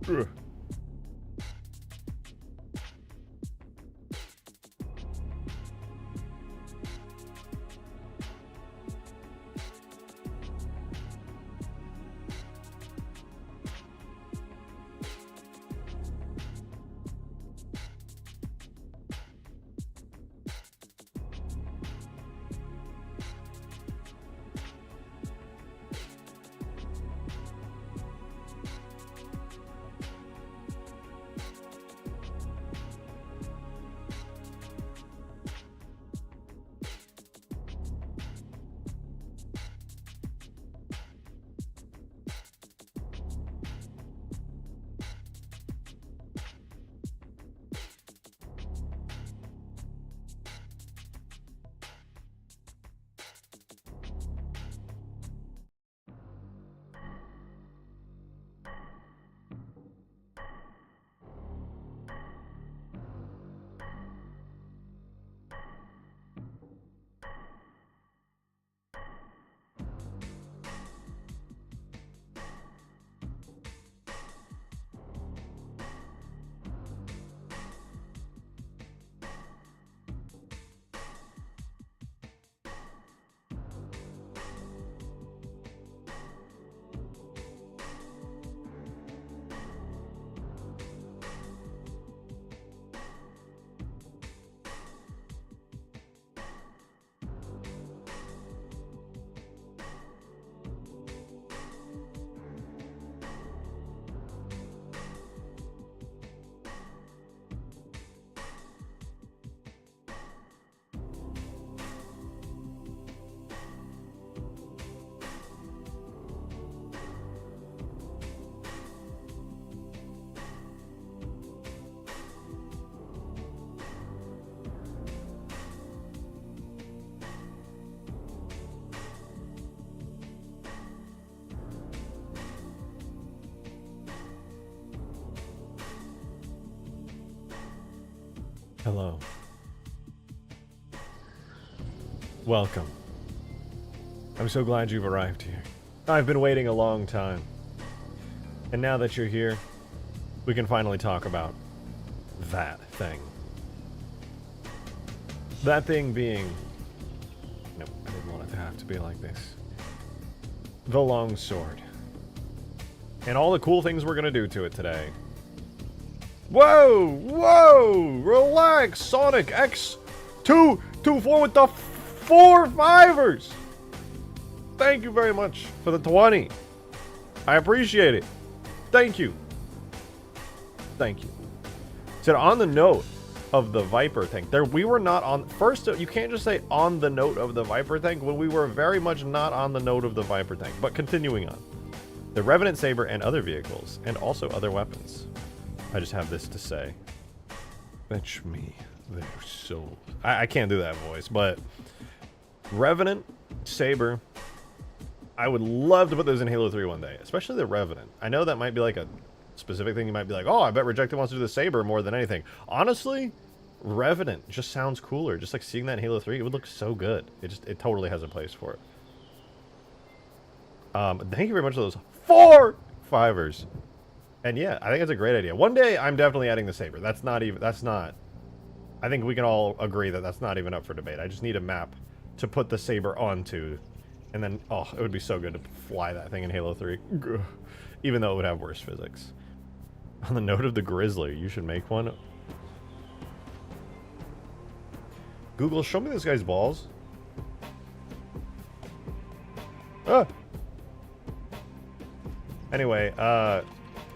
Ugh. Hello. Welcome. I'm so glad you've arrived here. I've been waiting a long time. And now that you're here, we can finally talk about that thing. That thing being... No, I didn't want it to have to be like this. The long sword. And all the cool things we're gonna do to it today. Whoa! Whoa! Relax, Sonic X224 with the 4-5ers! Thank you very much for the 20. I appreciate it. Thank you. Thank you. So on the note of the Viper thing, we were not on... First, you can't just say on the note of the Viper thing when we were very much not on the note of the Viper thing. But continuing on. The Revenant Saber and other vehicles, and also other weapons. I just have this to say. Fetch me their soul. I can't do that voice, but Revenant, Saber. I would love to put those in Halo 3 one day, especially the Revenant. I know that might be like a specific thing. You might be like, oh, I bet Rejected wants to do the Saber more than anything. Honestly, Revenant just sounds cooler. Just like seeing that in Halo 3, it would look so good. It totally has a place for it. Thank you very much for those 4-5ers. And yeah, I think it's a great idea. One day, I'm definitely adding the Saber. That's not... I think we can all agree that that's not even up for debate. I just need a map to put the Saber onto. And then, oh, it would be so good to fly that thing in Halo 3. Even though it would have worse physics. On the note of the Grizzly, you should make one. Google, show me this guy's balls. Ah! Anyway,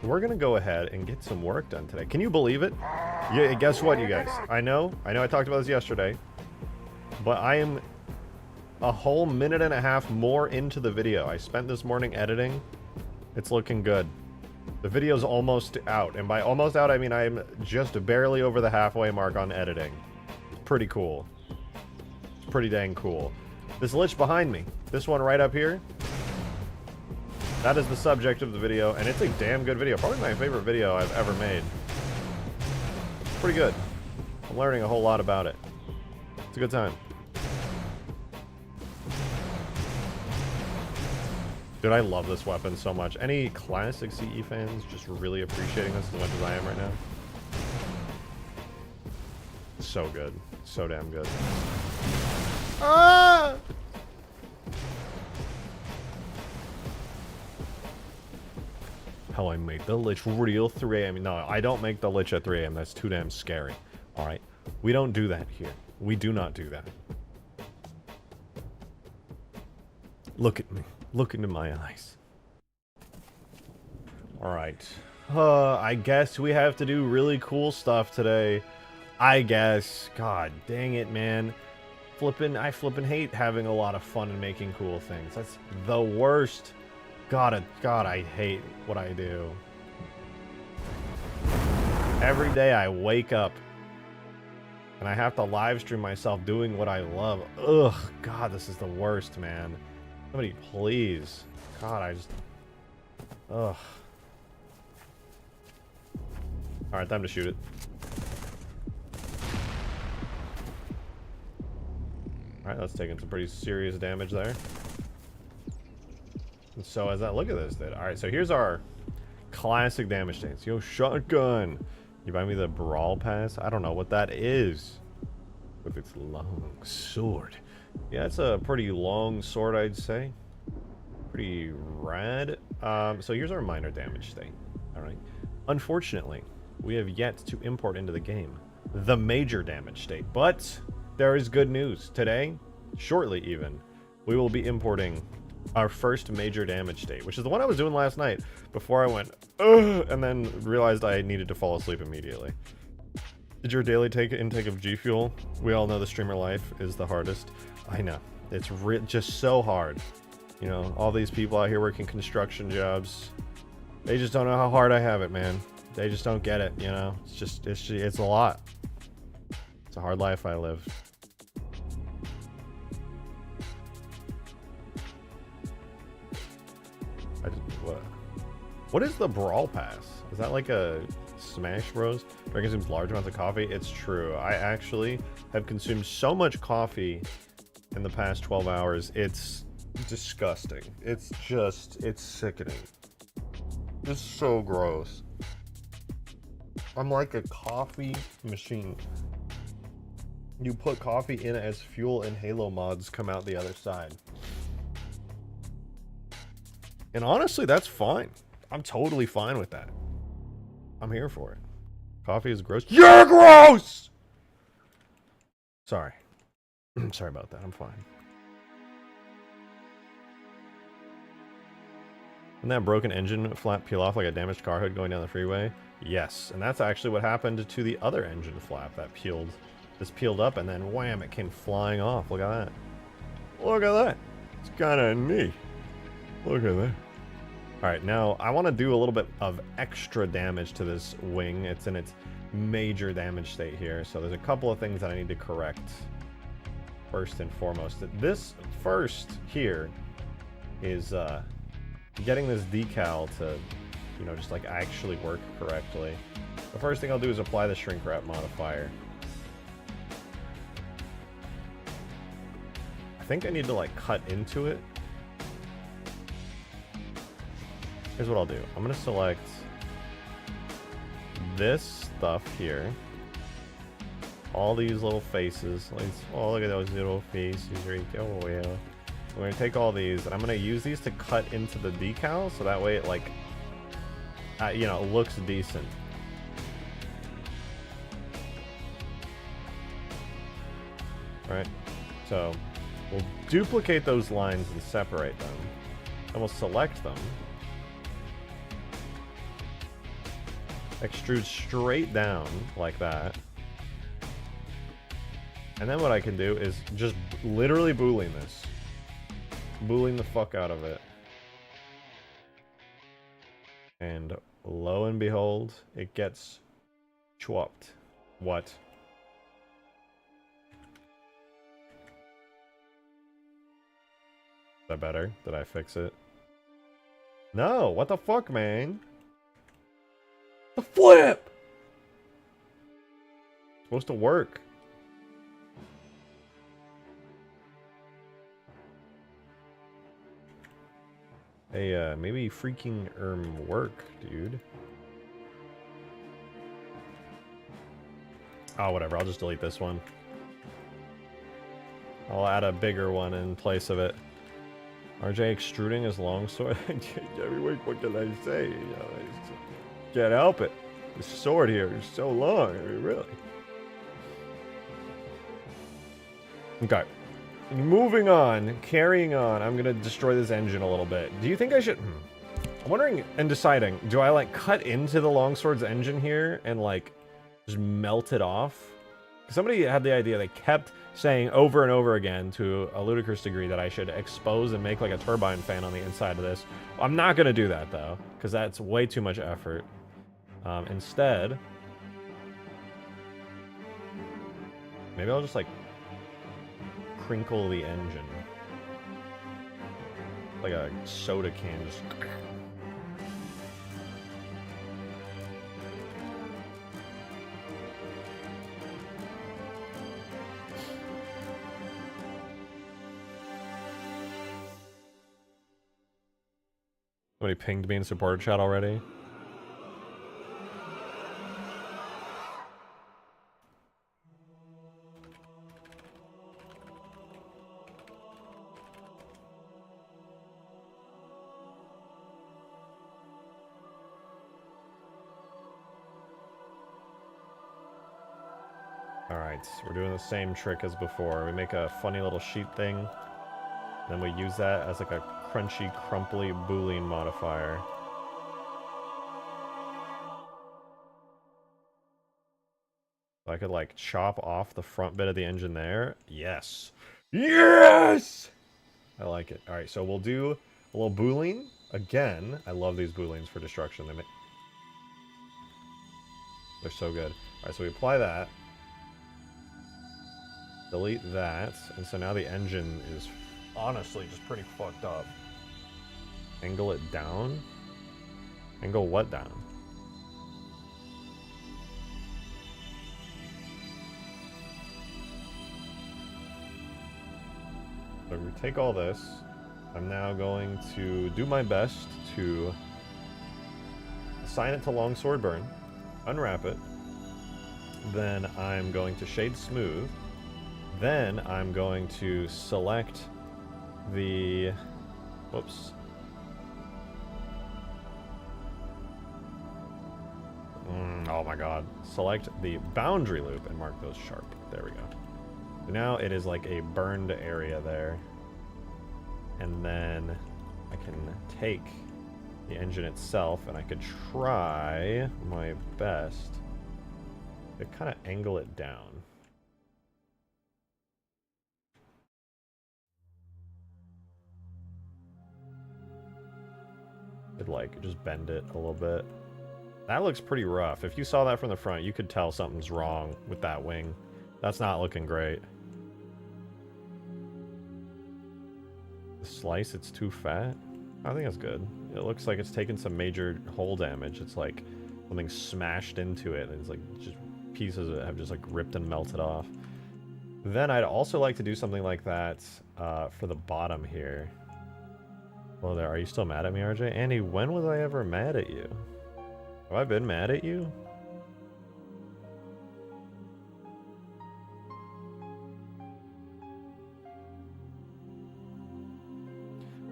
we're gonna go ahead and get some work done today. Can you believe it? Yeah, guess what, you guys? I know I talked about this yesterday, but I am a whole minute and a half more into the video. I spent this morning editing. It's looking good. The video's almost out, and by almost out, I mean I'm just barely over the halfway mark on editing. It's pretty cool. It's pretty dang cool. This lich behind me, this one right up here, that is the subject of the video, and it's a damn good video. Probably my favorite video I've ever made. Pretty good. I'm learning a whole lot about it. It's a good time. Dude, I love this weapon so much. Any classic CE fans just really appreciating this as much as I am right now? So good. So damn good. Ah! How I make the Lich real 3 a.m. No, I don't make the Lich at 3 a.m. That's too damn scary. Alright? We don't do that here. We do not do that. Look at me. Look into my eyes. Alright. I guess we have to do really cool stuff today. I guess. God dang it, man. I flippin' hate having a lot of fun and making cool things. That's the worst. God, I hate what I do. Every day I wake up and I have to live stream myself doing what I love. Ugh, God, this is the worst, man. Somebody please. God, I just... Ugh. Alright, time to shoot it. Alright, that's taking some pretty serious damage there. And so as I look at this, then, alright, so here's our classic damage stance. Yo, shotgun! You buy me the Brawl Pass? I don't know what that is. With its long sword. Yeah, it's a pretty long sword, I'd say. Pretty rad. So here's our minor damage state. Alright. Unfortunately, we have yet to import into the game the major damage state. But there is good news. Today, shortly even, we will be importing our first major damage state, which is the one I was doing last night before I went, ugh, and then realized I needed to fall asleep immediately. Did your daily intake of G Fuel? We all know the streamer life is the hardest. I know. It's just so hard. You know, all these people out here working construction jobs, they just don't know how hard I have it, man. They just don't get it, you know? It's a lot. It's a hard life I live. What is the Brawl Pass? Is that like a Smash Bros? Do I consume large amounts of coffee? It's true. I actually have consumed so much coffee in the past 12 hours. It's disgusting. It's sickening. It's so gross. I'm like a coffee machine. You put coffee in as fuel and Halo mods come out the other side. And honestly, that's fine. I'm totally fine with that. I'm here for it. Coffee is gross. You're gross! Sorry. Sorry about that. I'm fine. Didn't that broken engine flap peel off like a damaged car hood going down the freeway? Yes. And that's actually what happened to the other engine flap that peeled. This peeled up and then wham, it came flying off. Look at that. Look at that. It's kind of neat. Look at that. Alright, now I want to do a little bit of extra damage to this wing. It's in its major damage state here, so there's a couple of things that I need to correct. First and foremost, this first here is getting this decal to, you know, just like actually work correctly. The first thing I'll do is apply the shrink wrap modifier. I think I need to like cut into it. Here's what I'll do. I'm going to select this stuff here. All these little faces. Oh, look at those little faces right there. Oh, yeah. I'm going to take all these, and I'm going to use these to cut into the decal, so that way it, like, you know, looks decent. Alright. So, we'll duplicate those lines and separate them. And we'll select them. Extrude straight down like that. And then what I can do is just literally boolean this. Boolean the fuck out of it. And lo and behold, it gets chopped. What? Is that better? Did I fix it? No, what the fuck, man? The flip! It's supposed to work. Hey, maybe freaking work, dude. Oh, whatever. I'll just delete this one. I'll add a bigger one in place of it. RJ extruding his longsword. I mean, what can I say? You know, I can't help it. The sword here is so long. I mean, really. Okay. Moving on, carrying on. I'm gonna destroy this engine a little bit. Do you think I should? I'm wondering and deciding. Do I like cut into the longsword's engine here and like just melt it off? Somebody had the idea. They kept saying over and over again to a ludicrous degree that I should expose and make like a turbine fan on the inside of this. I'm not gonna do that though, because that's way too much effort. Instead, maybe I'll just like crinkle the engine like a soda can. Just somebody pinged me in supporter chat already. Alright, we're doing the same trick as before. We make a funny little sheet thing, then we use that as like a crunchy, crumply Boolean modifier. I could like chop off the front bit of the engine there. Yes! Yes! I like it. Alright, so we'll do a little Boolean. Again, I love these Booleans for destruction. They're so good. Alright, so we apply that. Delete that. And so now the engine is honestly just pretty fucked up. Angle it down? Angle what down? So we take all this. I'm now going to do my best to assign it to Longsword Burn, unwrap it, then I'm going to shade smooth, then I'm going to select the, whoops, oh my god, select the boundary loop and mark those sharp. There we go. So now it is like a burned area there. And then I can take the engine itself and I could try my best to kind of angle it down. Could like just bend it a little bit. That looks pretty rough. If you saw that from the front, you could tell something's wrong with that wing. That's not looking great. The slice, it's too fat? I think that's good. It looks like it's taken some major hull damage. It's like something smashed into it, and it's like just pieces of it have just like ripped and melted off. Then I'd also like to do something like that for the bottom here. Well, there. Are you still mad at me, RJ? Andy, when was I ever mad at you? Have I been mad at you?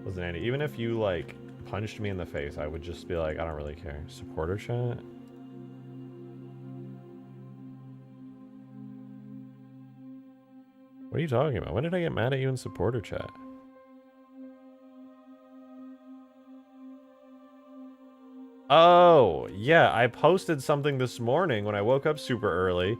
Listen, Andy, even if you, like, punched me in the face, I would just be like, I don't really care. Supporter chat? What are you talking about? When did I get mad at you in supporter chat? Oh, yeah, I posted something this morning when I woke up super early.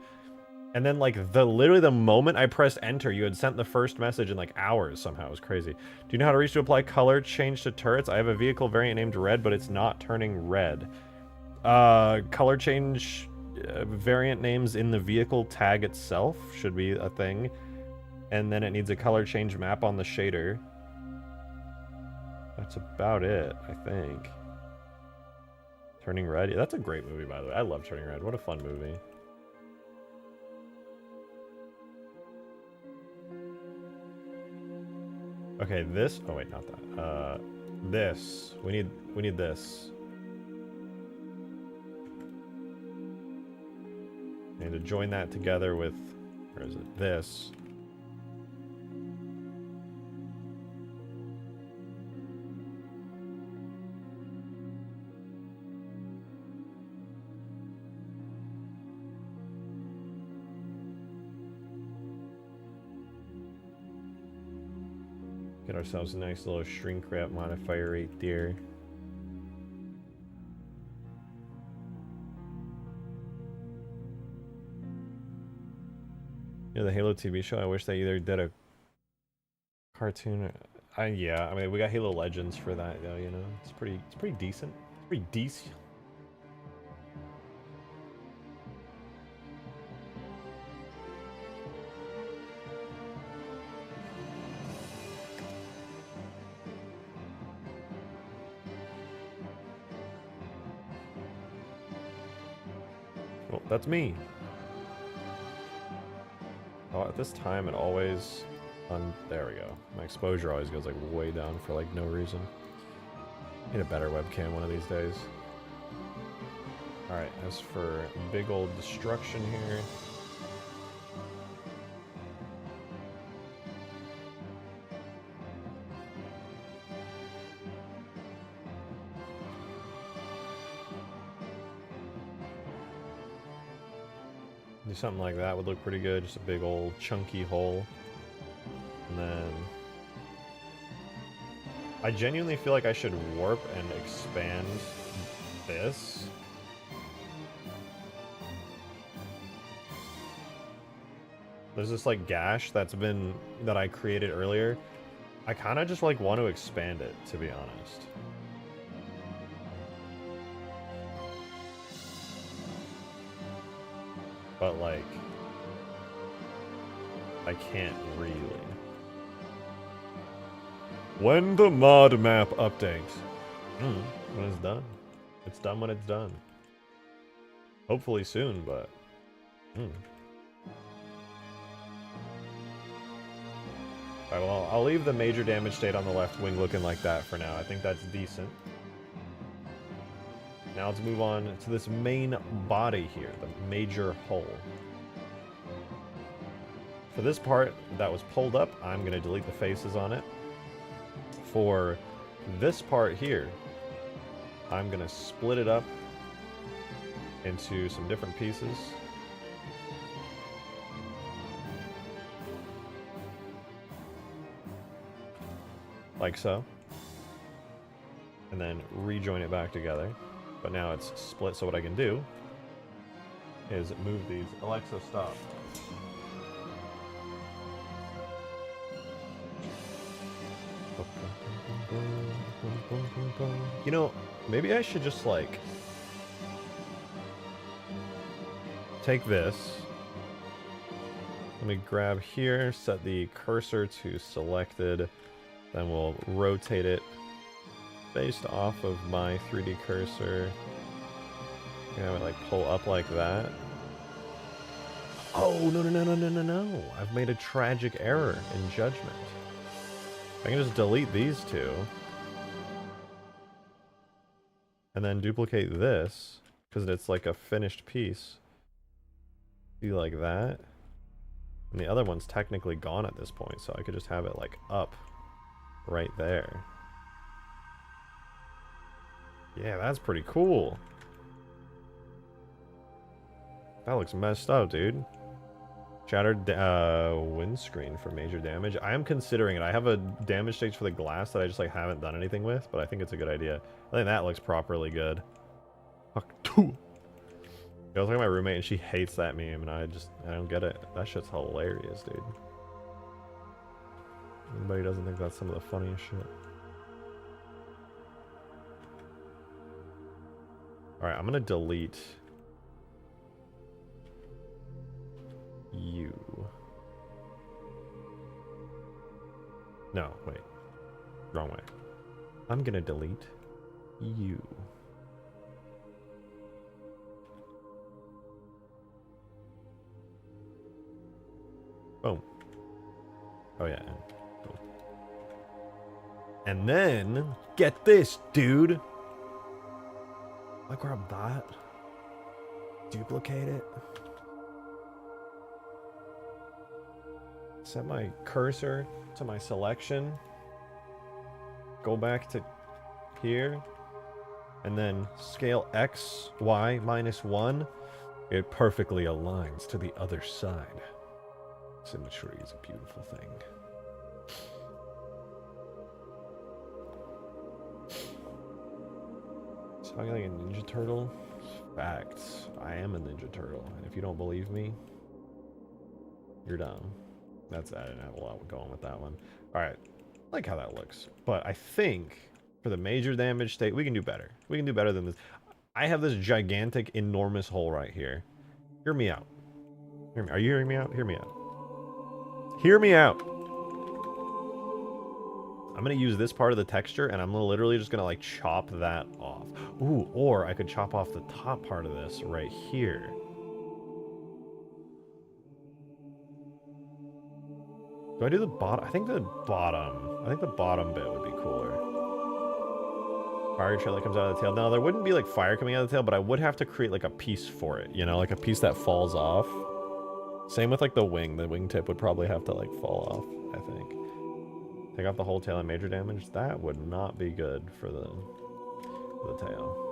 And then, like, literally the moment I pressed enter, you had sent the first message in, like, hours somehow. It was crazy. Do you know how to reach to apply color change to turrets? I have a vehicle variant named Red, but it's not turning red. Color change variant names in the vehicle tag itself should be a thing. And then it needs a color change map on the shader. That's about it, I think. Turning Red? Yeah, that's a great movie, by the way. I love Turning Red. What a fun movie. Okay, this... Oh, wait, not that. this. We need this. I need to join that together with, where is it? This. Get ourselves a nice little shrink wrap modifier right there. You know, the Halo TV show, I wish they either did a cartoon or, yeah, I mean, we got Halo Legends for that, though, you know? It's pretty decent. It's pretty decent. Well, that's me. Oh, at this time, it always... there we go. My exposure always goes like way down for like no reason. Need a better webcam one of these days. Alright, as for big old destruction here. Do something like that would look pretty good. Just a big old chunky hole. And then I genuinely feel like I should warp and expand this. There's this like gash that I created earlier. I kind of just like want to expand it, to be honest. But like, I can't really. When the mod map updates. When it's done. It's done when it's done. Hopefully soon, but... Alright, well, I'll leave the major damage state on the left wing looking like that for now. I think that's decent. Now let's move on to this main body here, the major hull. For this part that was pulled up, I'm going to delete the faces on it. For this part here, I'm going to split it up into some different pieces. Like so. And then rejoin it back together. But now it's split, so what I can do is move these. Alexa, stop. You know, maybe I should just like take this. Let me grab here, set the cursor to selected, then we'll rotate it based off of my 3D cursor. Have it like pull up like that. Oh, no. I've made a tragic error in judgment. I can just delete these two. And then duplicate this, because it's like a finished piece. See, like that. And the other one's technically gone at this point, so I could just have it like up right there. Yeah, that's pretty cool. That looks messed up, dude. Shattered windscreen for major damage. I am considering it. I have a damage stage for the glass that I just like haven't done anything with, but I think it's a good idea. I think that looks properly good. Fuck. I was looking at my roommate and she hates that meme, and I don't get it. That shit's hilarious, dude. Anybody doesn't think that's some of the funniest shit. Alright, I'm gonna delete you. No, wait. Wrong way. I'm gonna delete you. Boom. Oh yeah. Cool. And then Get this, dude. I grab that. Duplicate it. Set my cursor to my selection. Go back to here. And then scale X, Y, -1. It perfectly aligns to the other side. Symmetry is a beautiful thing. Talking like a Ninja Turtle? Facts. I am a Ninja Turtle. And if you don't believe me, you're dumb. That's I didn't have a lot going with that one. Alright. I like how that looks. But I think for the major damage state, we can do better. We can do better than this. I have this gigantic, enormous hole right here. Hear me out. Hear me. Are you hearing me out? Hear me out. Hear me out. I'm going to use this part of the texture, and I'm literally just going to, like, chop that off. Ooh, or I could chop off the top part of this right here. Do I do the bottom? I think the bottom bit would be cooler. Fire trail that comes out of the tail. No, there wouldn't be, like, fire coming out of the tail, but I would have to create, like, a piece for it. You know, like a piece that falls off. Same with, like, the wing. The wingtip would probably have to, like, fall off, I think. Take off the whole tail and major damage? That would not be good for the tail.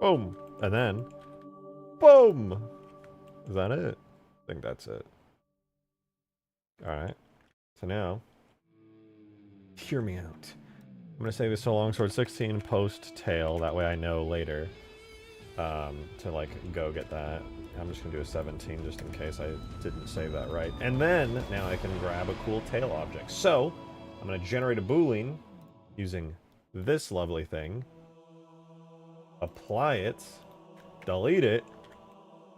Boom! And then, boom! Is that it? I think that's it. Alright. So now, hear me out. I'm going to save this to longsword 16 post tail. That way I know later to, like, go get that. I'm just going to do a 17 just in case I didn't save that right. And then, now I can grab a cool tail object. So, I'm going to generate a boolean using this lovely thing. Apply it, delete it,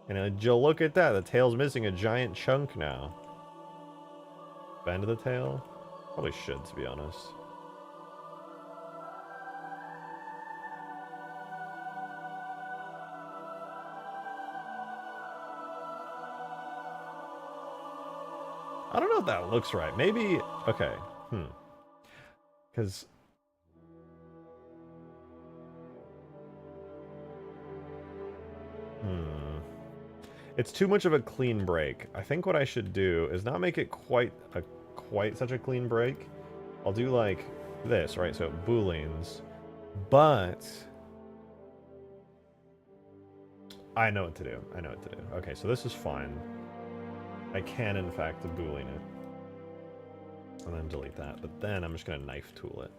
and you'll look at that. The tail's missing a giant chunk now. Bend the tail? Probably should, to be honest. I don't know if that looks right. Maybe... Okay. Because... It's too much of a clean break. I think what I should do is not make it quite such a clean break. I'll do like this, right? So booleans, but I know what to do. I know what to do. Okay, so this is fine. I can in fact boolean it and then delete that. But then I'm just gonna knife tool it.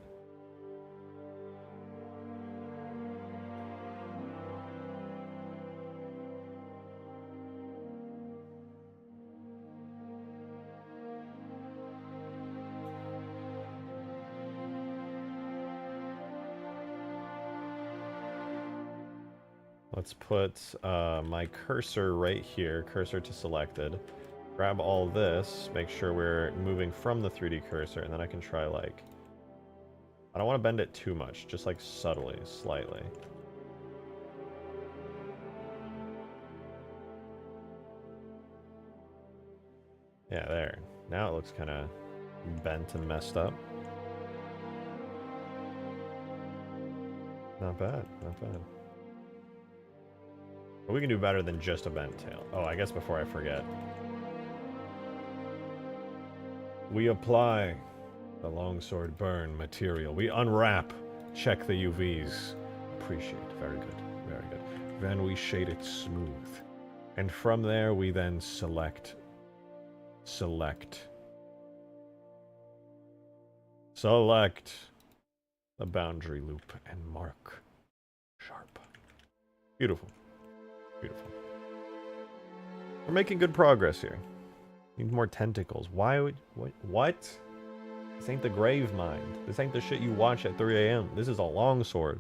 Let's put my cursor right here, cursor to selected. Grab all this, make sure we're moving from the 3D cursor, and then I can try, like... I don't want to bend it too much, just like subtly, slightly. Yeah, there. Now it looks kind of bent and messed up. Not bad, not bad. But we can do better than just a bent tail. Oh, I guess before I forget. We apply the longsword burn material. We unwrap, check the UVs. Appreciate, very good, very good. Then we shade it smooth. And from there we then select the boundary loop and mark sharp. Beautiful. Beautiful. We're making good progress here. Need more tentacles. Why would... What? This ain't the grave mind. This ain't the shit you watch at 3 a.m. This is a longsword.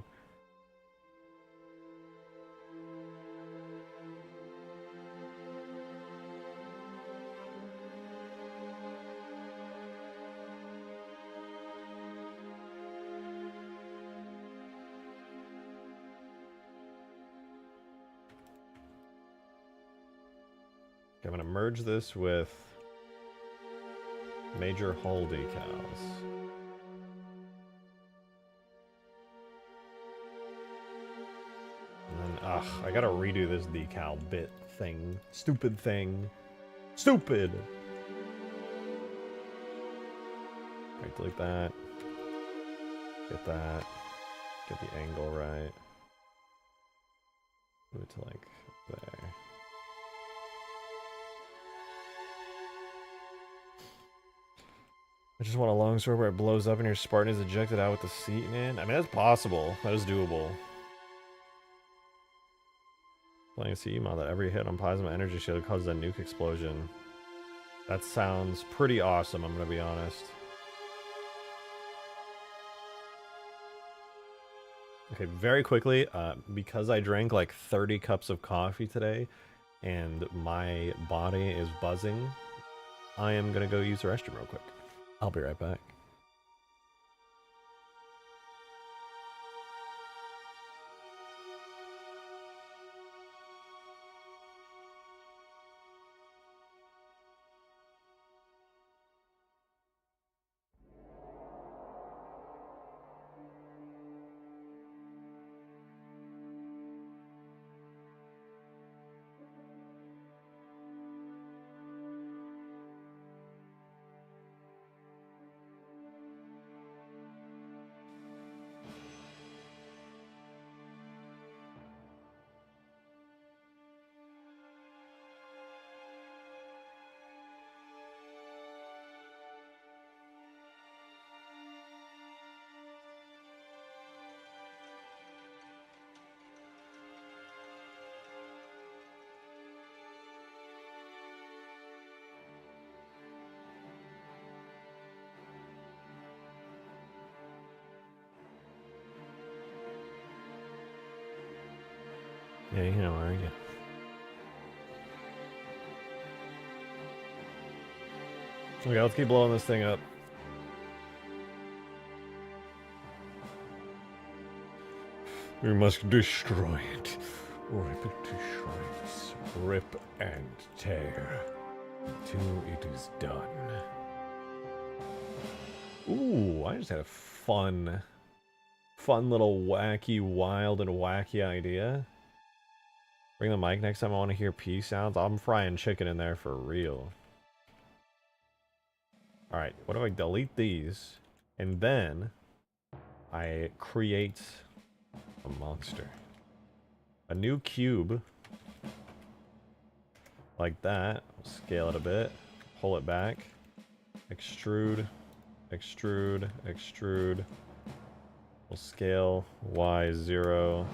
I'm gonna merge this with major hull decals. And then, I gotta redo this decal bit thing. Stupid thing. Stupid! Right, delete that. Get that. Get the angle right. Move it to like there. I just want a longsword where it blows up and your Spartan is ejected out with the seat in. I mean, that's possible. That is doable. Playing a CE mod that every hit on plasma energy shield causes a nuke explosion. That sounds pretty awesome, I'm gonna be honest. Okay, very quickly, because I drank like 30 cups of coffee today and my body is buzzing, I am gonna go use the restroom real quick. I'll be right back. Yeah, you know, are you? Okay, let's keep blowing this thing up. We must destroy it. Rip it to shreds. Rip and tear. Till it is done. Ooh, I just had a fun little wacky, wild and wacky idea. Bring the mic next time I want to hear pea sounds. I'm frying chicken in there for real. Alright, what if I delete these? And then I create a monster. A new cube. Like that. Scale it a bit. Pull it back. Extrude. Extrude. Extrude. We'll scale Y0.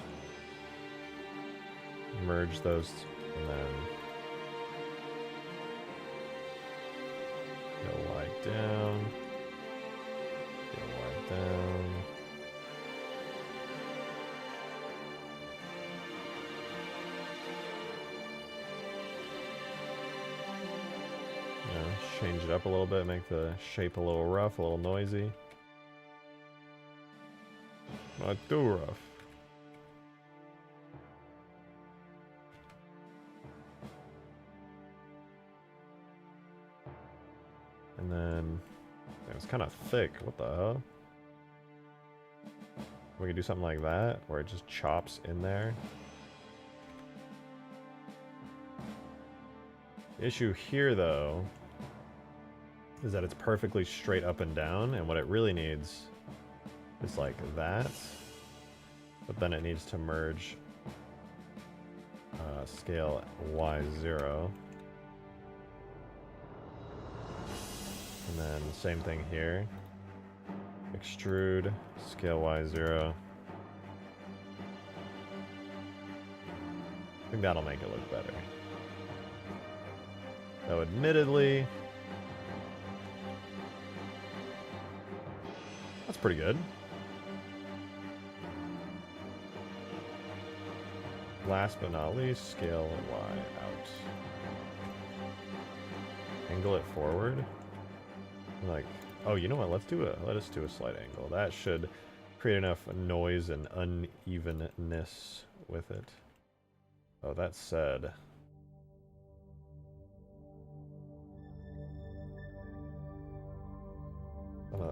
Merge those and then go Y down. Go Y down. Change it up a little bit, make the shape a little rough, a little noisy. Not too rough. And then it's kind of thick. What the hell? We could do something like that, where it just chops in there. The issue here, though, is that it's perfectly straight up and down, and what it really needs is like that, but then it needs to merge scale Y0, and then same thing here, extrude, scale Y0. I think that'll make it look better. Though admittedly, that's pretty good. Last but not least, scale Y out. Angle it forward. Like, oh, you know what? Let us do a slight angle. That should create enough noise and unevenness with it. Oh, that said,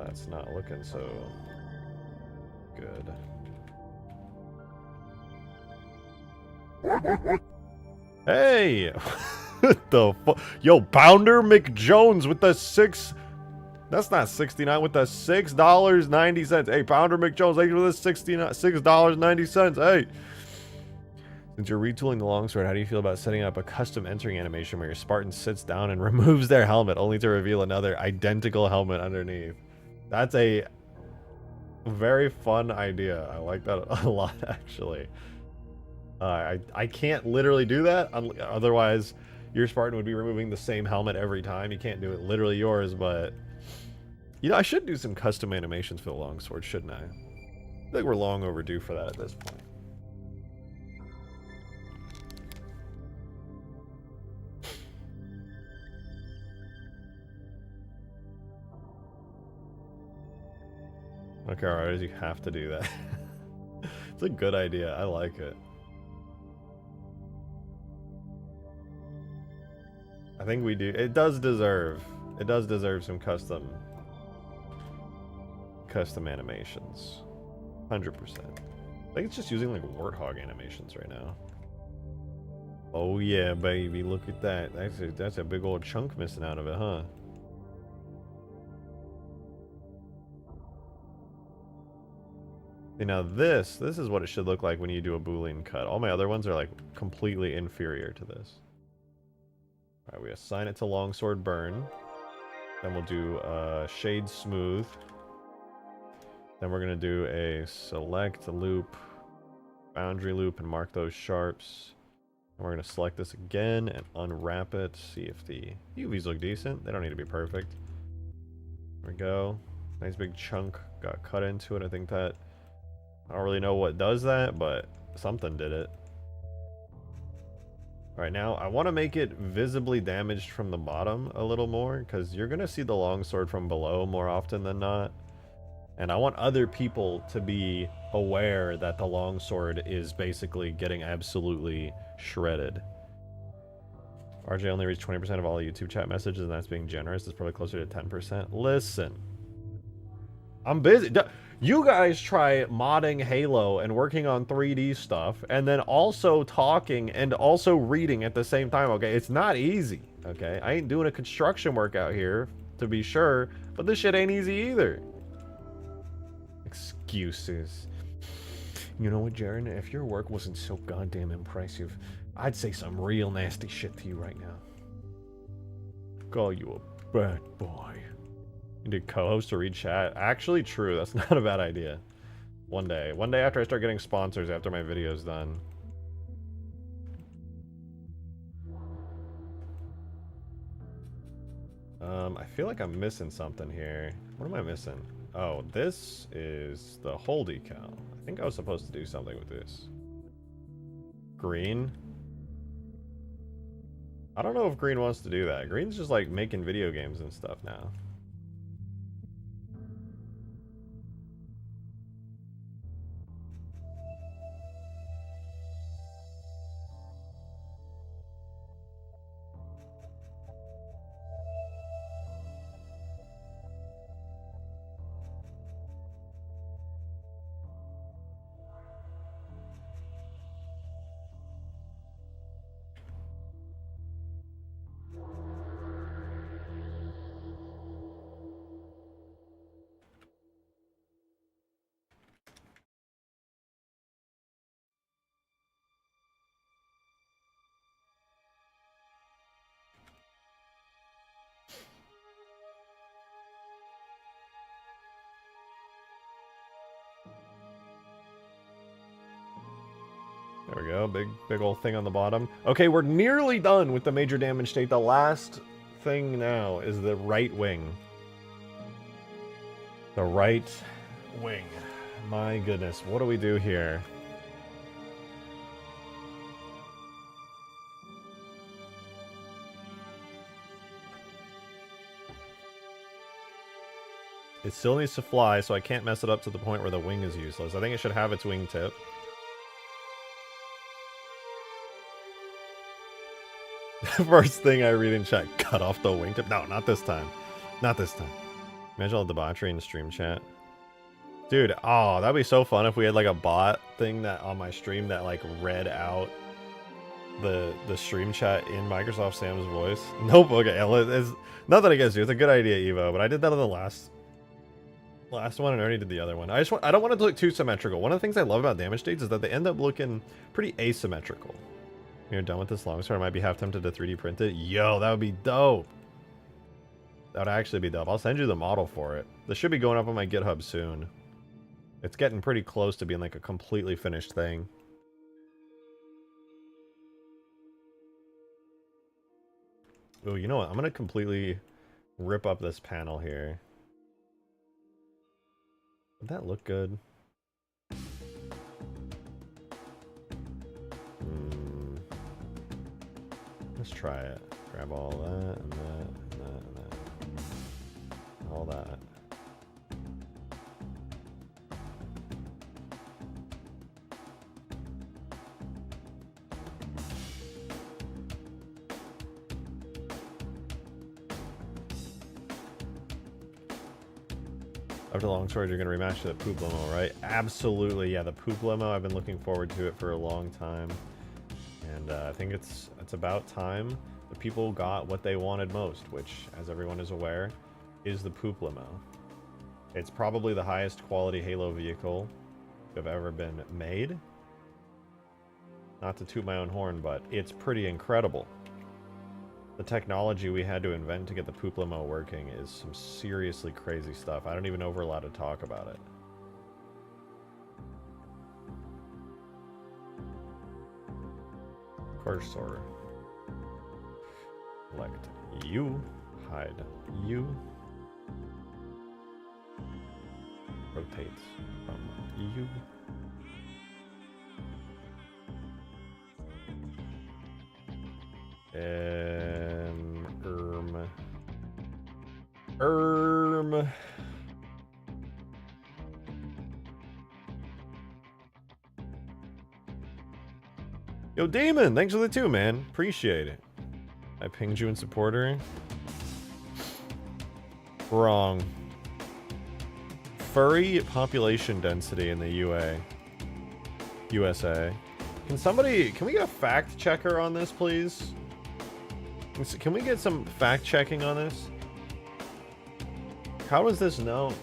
That's not looking so good. Hey! What the fuck? Yo, Pounder McJones with the 6... That's not 69, with the $6.90. Hey, Pounder McJones, thank you for the $6.90. Hey! Since you're retooling the longsword, how do you feel about setting up a custom entering animation where your Spartan sits down and removes their helmet, only to reveal another identical helmet underneath? That's a very fun idea. I like that a lot, actually. I can't literally do that, otherwise your Spartan would be removing the same helmet every time. You can't do it literally yours, but... You know, I should do some custom animations for the longsword, shouldn't I? I feel like we're long overdue for that at this point. Okay, alright, you have to do that. It's a good idea. I like it. I think we do. It does deserve some custom animations. 100%. I think it's just using like warthog animations right now. Oh yeah, baby, look at that. That's a big old chunk missing out of it, huh? See, now this is what it should look like when you do a Boolean cut. All my other ones are like completely inferior to this. Alright, we assign it to longsword burn. Then we'll do shade smooth. Then we're going to do a select loop, boundary loop, and mark those sharps. And we're going to select this again and unwrap it. See if the UVs look decent. They don't need to be perfect. There we go. Nice big chunk got cut into it. I think that... I don't really know what does that, but something did it. Alright, now I want to make it visibly damaged from the bottom a little more, because you're going to see the longsword from below more often than not. And I want other people to be aware that the longsword is basically getting absolutely shredded. RJ only reached 20% of all YouTube chat messages, and that's being generous. It's probably closer to 10%. Listen. I'm busy. You guys try modding Halo and working on 3D stuff, and then also talking and also reading at the same time, okay? It's not easy, okay? I ain't doing a construction work out here, to be sure, but this shit ain't easy either. Excuses. You know what, Jaren? If your work wasn't so goddamn impressive, I'd say some real nasty shit to you right now. Call you a bad boy. You did co-host to read chat? Actually, true. That's not a bad idea. One day. One day after I start getting sponsors after my video's done. I feel like I'm missing something here. What am I missing? Oh, this is the hole decal. I think I was supposed to do something with this. Green? I don't know if Green wants to do that. Green's just like making video games and stuff now. There we go, big old thing on the bottom. Okay, we're nearly done with the major damage state. The last thing now is the right wing. The right wing. My goodness, what do we do here? It still needs to fly, so I can't mess it up to the point where the wing is useless. I think it should have its wingtip. First thing I read in chat, cut off the wingtip. No, not this time. Not this time. Imagine all the debauchery in the stream chat. Dude, oh, that'd be so fun if we had like a bot thing that on my stream that like read out the stream chat in Microsoft Sam's voice. Nope, okay, it's nothing against you. It's a good idea, Evo, but I did that on the last one and I already did the other one. I don't want it to look too symmetrical. One of the things I love about damage states is that they end up looking pretty asymmetrical. You're done with this longsword, I might be half tempted to 3D print it. Yo, that would be dope. That would actually be dope. I'll send you the model for it. This should be going up on my GitHub soon. It's getting pretty close to being like a completely finished thing. Oh, you know what? I'm gonna completely rip up this panel here. Would that look good? Let's try it. Grab all that and that and that and that. All that. After the longsword, you're going to rematch the poop limo, right? Absolutely, yeah. The poop limo, I've been looking forward to it for a long time. And I think it's about time the people got what they wanted most, which, as everyone is aware, is the poop limo. It's probably the highest quality Halo vehicle to have ever been made. Not to toot my own horn, but it's pretty incredible. The technology we had to invent to get the poop limo working is some seriously crazy stuff. I don't even know if we're allowed to talk about it. Cursor. Select you. Hide you. Rotates from you. Yo, Demon, thanks for the 2, man. Appreciate it. I pinged you in supporter. Wrong. Furry population density in the USA. Can we get a fact checker on this, please? Can we get some fact checking on this? How is this known?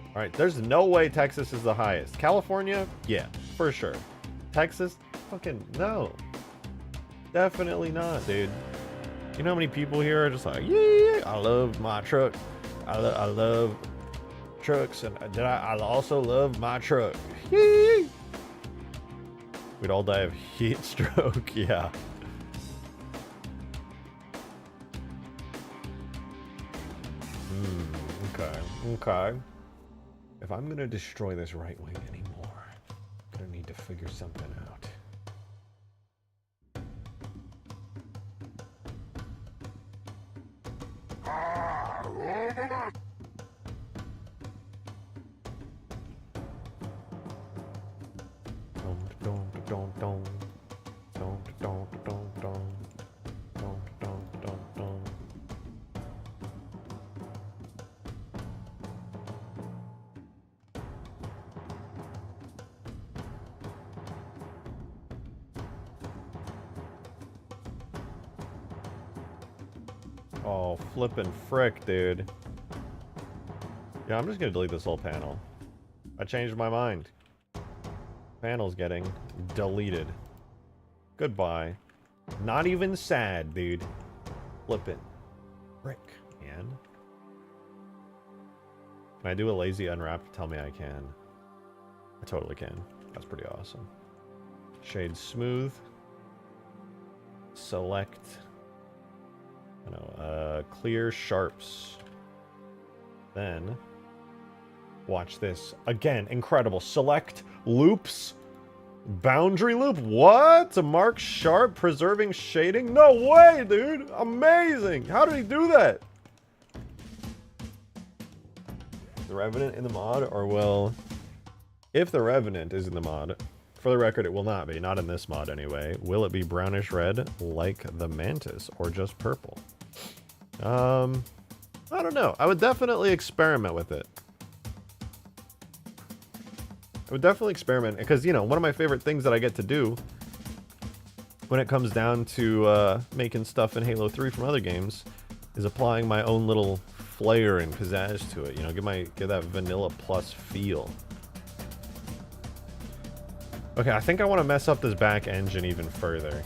Alright, there's no way Texas is the highest. California? Yeah, for sure. Texas? Fucking no. Definitely not, dude. You know how many people here are just like, yeah, I love my truck. I love trucks, and I also love my truck. We'd all die of heat stroke, yeah. Okay. If I'm gonna destroy this right wing anymore, I'm gonna need to figure something out. Oh, flippin' frick, dude. Yeah, I'm just gonna delete this whole panel. I changed my mind. Panel's getting deleted. Goodbye. Not even sad, dude. Flippin' frick, man. Can I do a lazy unwrap? Tell me I can. I totally can. That's pretty awesome. Shade smooth. Select. Clear sharps. Then, watch this. Again, incredible. Select loops. Boundary loop. What? To mark sharp, preserving shading? No way, dude. Amazing. How did he do that? The Revenant in the mod? Or, well, if the Revenant is in the mod, for the record, it will not be. Not in this mod, anyway. Will it be brownish red like the Mantis, or just purple? I don't know. I would definitely experiment with it. I would definitely experiment, because, you know, one of my favorite things that I get to do when it comes down to making stuff in Halo 3 from other games is applying my own little flair and pizzazz to it. You know, give that vanilla plus feel. Okay, I think I want to mess up this back engine even further.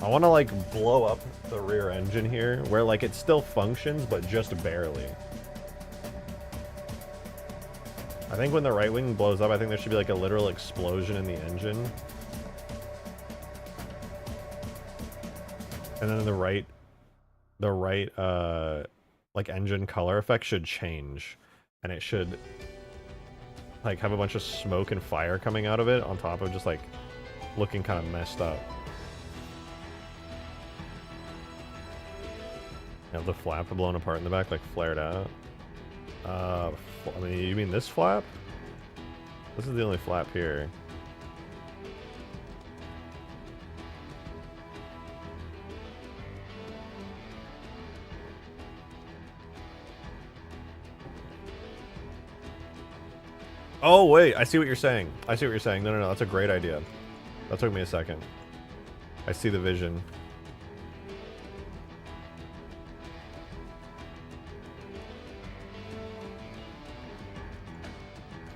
I want to, like, blow up the rear engine here, where, like, it still functions, but just barely. I think when the right wing blows up, I think there should be, like, a literal explosion in the engine. And then the right, like, engine color effect should change. And it should, like, have a bunch of smoke and fire coming out of it on top of just, like, looking kind of messed up. You know, the flap blown apart in the back, like, flared out. I mean, you mean this flap? This is the only flap here. Oh, wait, I see what you're saying. I see what you're saying. No, no, no, that's a great idea. That took me a second. I see the vision.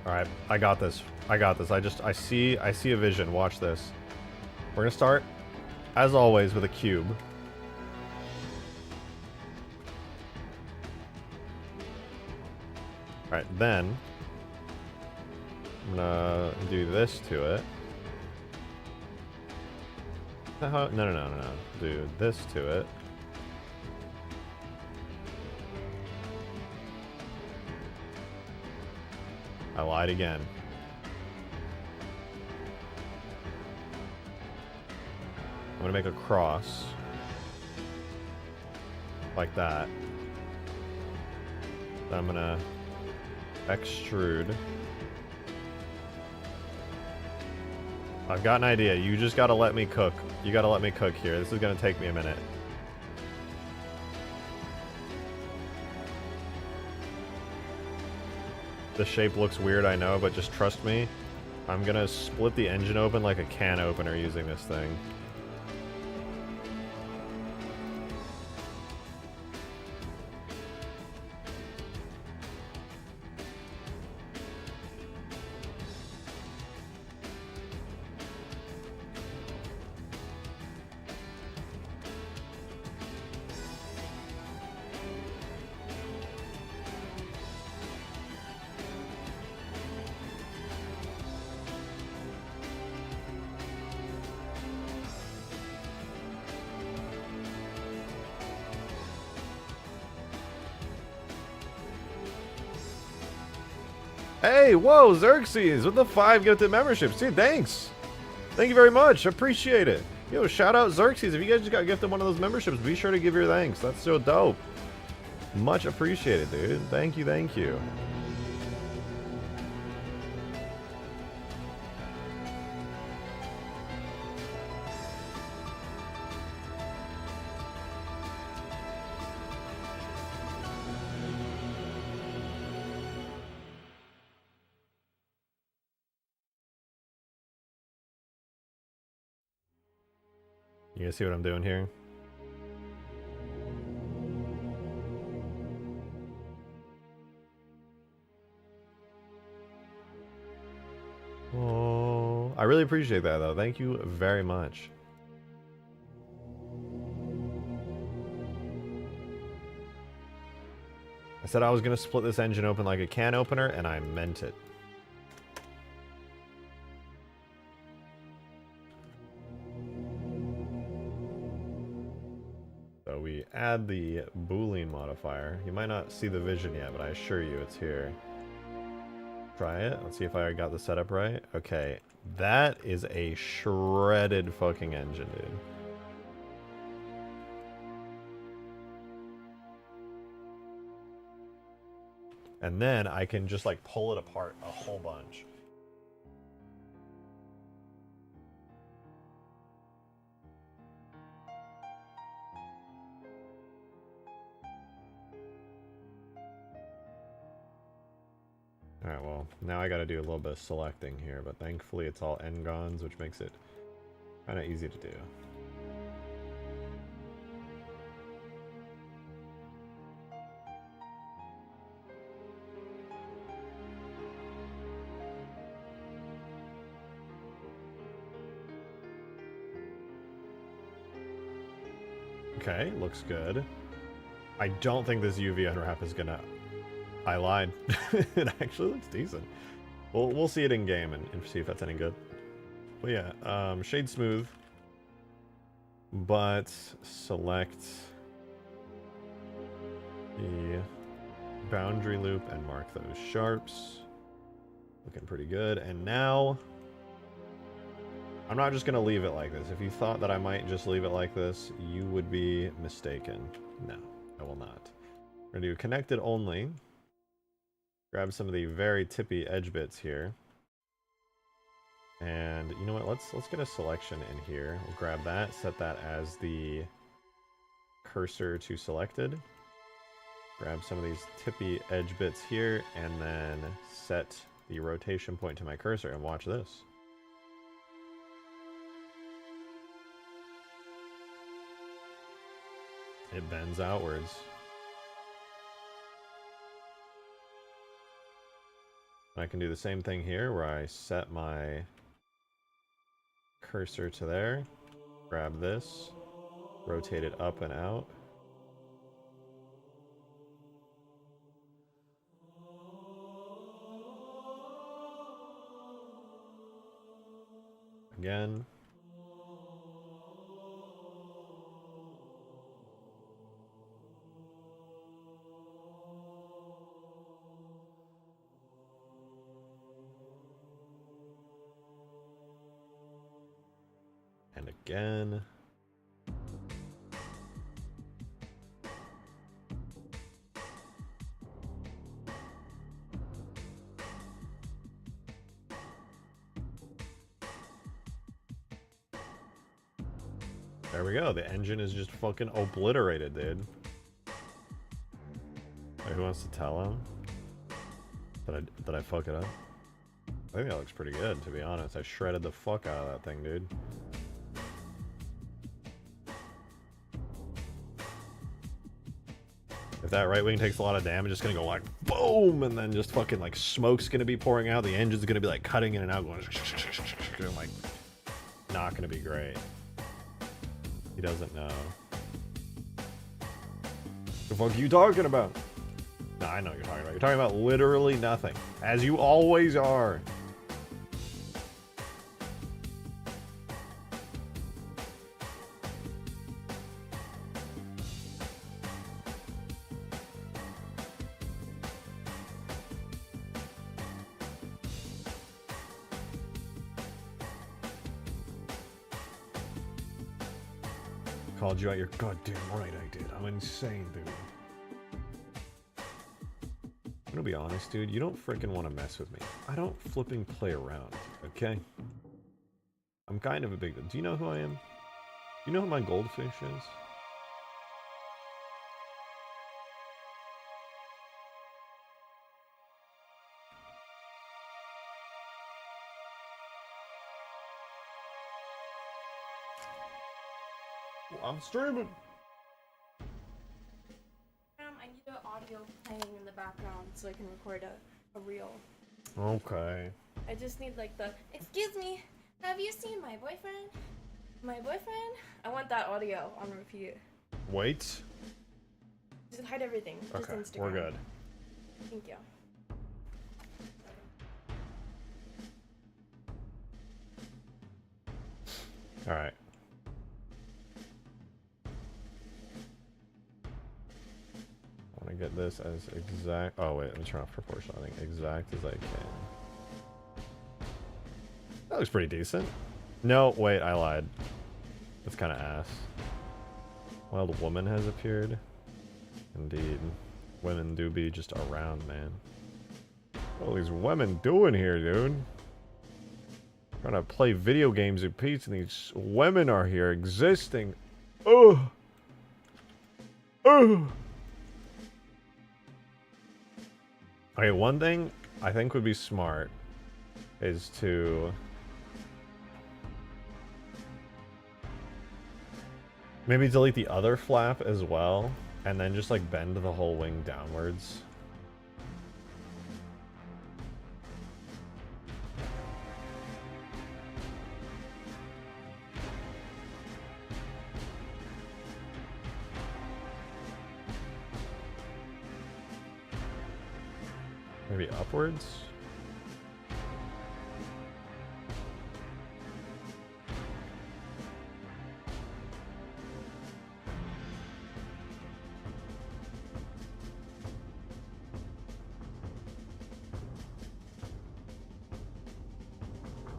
Alright, I got this. I got this. I see a vision. Watch this. We're gonna start, as always, with a cube. Alright, then I'm gonna do this to it. No, no, no, no, no. Do this to it. I lied again. I'm gonna make a cross. Like that. Then I'm gonna extrude. I've got an idea. You just gotta let me cook. You gotta let me cook here. This is gonna take me a minute. The shape looks weird, I know, but just trust me. I'm gonna split the engine open like a can opener using this thing. Hey, whoa, Xerxes with the 5 gifted memberships. Dude, thanks. Thank you very much. Appreciate it. Yo, shout out Xerxes. If you guys just got gifted one of those memberships, be sure to give your thanks. That's so dope. Much appreciated, dude. Thank you, thank you. You guys see what I'm doing here? Oh, I really appreciate that, though. Thank you very much. I said I was going to split this engine open like a can opener, and I meant it. So we add the Boolean modifier. You might not see the vision yet, but I assure you it's here. Try it. Let's see if I got the setup right. Okay, that is a shredded fucking engine, dude. And then I can just like pull it apart a whole bunch. Alright, well, now I gotta do a little bit of selecting here, but thankfully it's all n-gons, which makes it kind of easy to do. Okay, looks good. I don't think this UV unwrap is gonna... I lied. It actually looks decent. We'll see it in game and see if that's any good. But yeah, shade smooth. But select the boundary loop and mark those sharps. Looking pretty good. And now... I'm not just going to leave it like this. If you thought that I might just leave it like this, you would be mistaken. No, I will not. We're going to do connected only. Grab some of the very tippy edge bits here. And you know what? Let's get a selection in here. We'll grab that, set that as the cursor to selected. Grab some of these tippy edge bits here, and then set the rotation point to my cursor, and watch this. It bends outwards. I can do the same thing here where I set my cursor to there, grab this, rotate it up and out. Again. And again. There we go. The engine is just fucking obliterated, dude. Wait, who wants to tell him that I fuck it up? I think that looks pretty good, to be honest. I shredded the fuck out of that thing, dude. If that right wing takes a lot of damage, it's gonna go like boom, and then just fucking like smoke's gonna be pouring out. The engine's gonna be like cutting in and out, going like not gonna be great. He doesn't know. The fuck are you talking about? No, I know what you're talking about. You're talking about literally nothing, as you always are. Called you out, you're goddamn right I did. I'm insane, dude. I'm gonna be honest, dude. You don't freaking want to mess with me. I don't flipping play around, okay? I'm kind of a big... Do you know who I am? Do you know who my goldfish is? I'm streaming. I need an audio playing in the background so I can record a reel. Okay. I just need like the, excuse me, have you seen my boyfriend? My boyfriend? I want that audio on repeat. Wait. Just hide everything. Just Okay, Instagram. we're good. Thank you. Alright. I want to get this as exact... Oh, wait. Let me turn off proportional. I think exact as I can. That looks pretty decent. No, wait. I lied. That's kind of ass. Wild woman has appeared. Indeed. Women do be just around, man. What are these women doing here, dude? Trying to play video games in peace, and these women are here existing. Ugh. Ugh. Okay, one thing I think would be smart is to maybe delete the other flap as well, and then just like bend the whole wing downwards. Maybe upwards?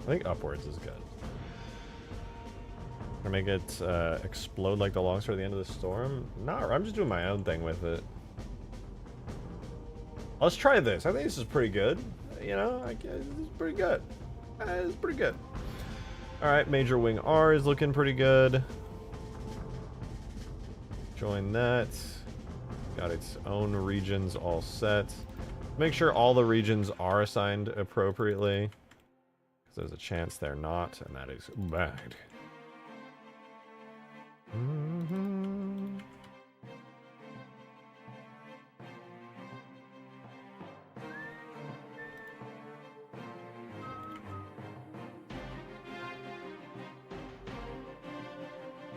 I think upwards is good. Or make it explode like the longsword at the end of the storm? No, I'm just doing my own thing with it. Let's try this. I think this is pretty good. You know, this is pretty good. It's pretty good. Alright, Major Wing R is looking pretty good. Join that. Got its own regions all set. Make sure all the regions are assigned appropriately. Because there's a chance they're not, and that is bad.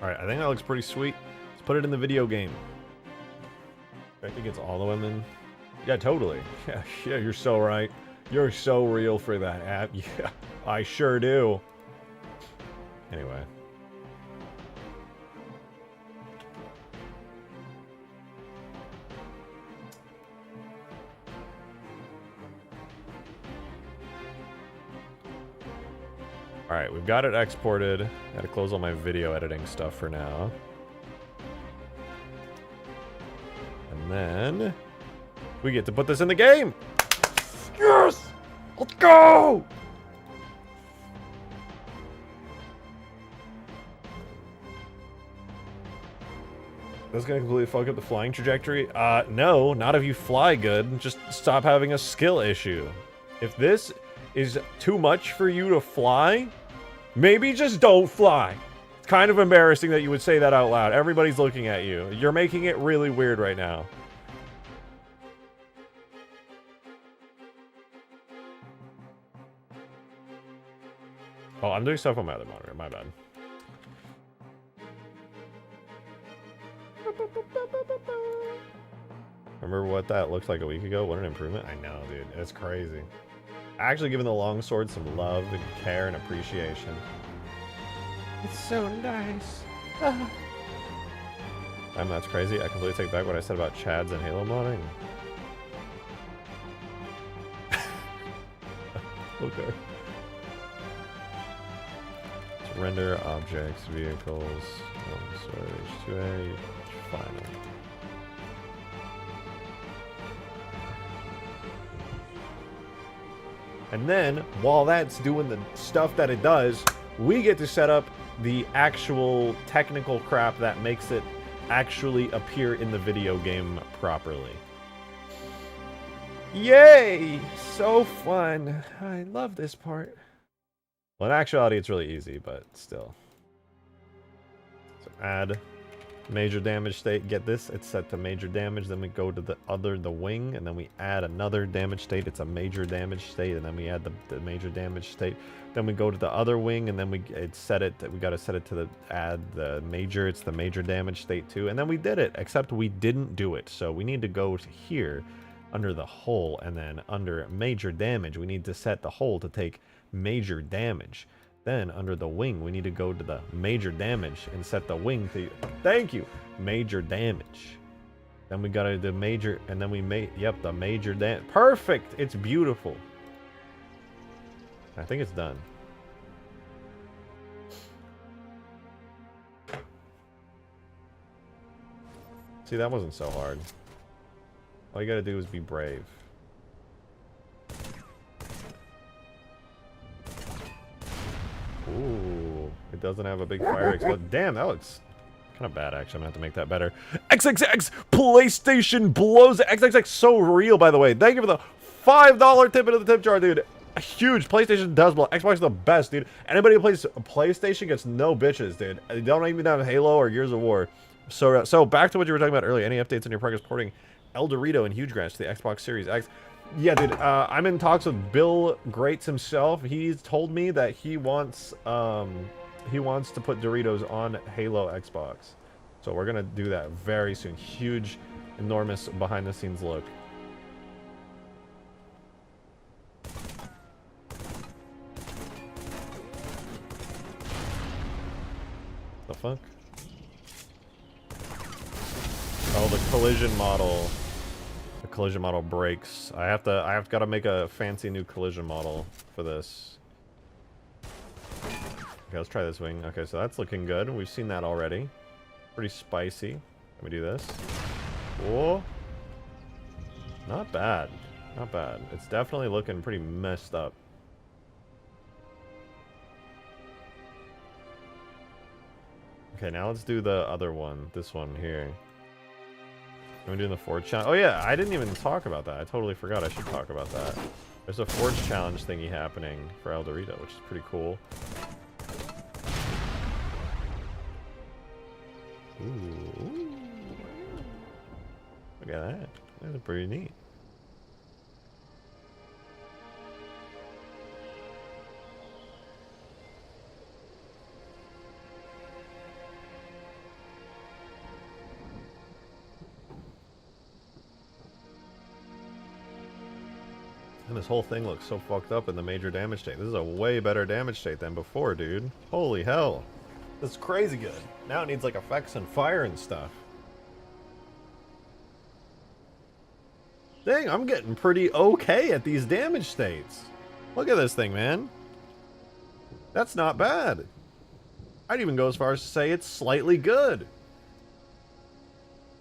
Alright, I think that looks pretty sweet. Let's put it in the video game. I think it's all the women. Yeah, totally. Yeah, you're so right. You're so real for that app. Yeah, I sure do. Anyway. Alright, we've got it exported. Gotta close all my video editing stuff for now. And then we get to put this in the game! Yes! Let's go! That's gonna completely fuck up the flying trajectory? No, not if you fly good. Just stop having a skill issue. If this is too much for you to fly, maybe just don't fly. It's kind of embarrassing that you would say that out loud. Everybody's looking at you. You're making it really weird right now. Oh, I'm doing stuff on my other monitor. My bad. Remember what that looked like a week ago? What an improvement. I know, dude. It's crazy. Actually giving the longsword some love and care and appreciation. It's so nice. That's crazy. I completely take back what I said about Chads and Halo modding. Okay. So render objects, vehicles, longsword, H2A, final. And then, while that's doing the stuff that it does, we get to set up the actual technical crap that makes it actually appear in the video game properly. Yay! So fun. I love this part. Well, in actuality, it's really easy, but still. So add major damage state. Get this. It's set to major damage. Then we go to the wing, and then we add another damage state. It's a major damage state, and then we add the major damage state. Then we go to the other wing, and then we gotta set it to add the major. It's the major damage state too. And then we did it, except we didn't do it. So we need to go to here under the hull, and then under major damage, we need to set the hull to take major damage. Then under the wing, we need to go to the major damage and set the wing to, thank you, major damage. Then we gotta do major, and then we made, yep, the major damage. Perfect! It's beautiful. I think it's done. See, that wasn't so hard. All you gotta do is be brave. Ooh, it doesn't have a big fire explode. Damn, that looks kind of bad, actually. I'm gonna have to make that better. XXX PlayStation blows it. XXX so real, by the way. Thank you for the $5 tip into the tip jar, dude. Huge. PlayStation does blow. Xbox is the best, dude. Anybody who plays PlayStation gets no bitches, dude. They don't even have Halo or Gears of War. So back to what you were talking about earlier. Any updates on your progress porting El Dorito and Hugegrass to the Xbox Series X? Yeah, dude. I'm in talks with Bill Greats himself. He's told me that he wants to put Doritos on Halo Xbox. So we're gonna do that very soon. Huge, enormous behind-the-scenes look. The fuck? Oh, the collision model. The collision model breaks. I've got to make a fancy new collision model for this. Okay, let's try this wing. Okay, so that's looking good. We've seen that already. Pretty spicy. Let me do this. Whoa. Not bad. Not bad. It's definitely looking pretty messed up. Okay, now let's do the other one. This one here. Are we doing the Forge challenge? Oh yeah, I didn't even talk about that. I totally forgot I should talk about that. There's a Forge challenge thingy happening for El Dorito, which is pretty cool. Ooh. Look at that. That's pretty neat. And this whole thing looks so fucked up in the major damage state. This is a way better damage state than before, dude. Holy hell. This is crazy good. Now it needs like effects and fire and stuff. Dang, I'm getting pretty okay at these damage states. Look at this thing, man. That's not bad. I'd even go as far as to say it's slightly good.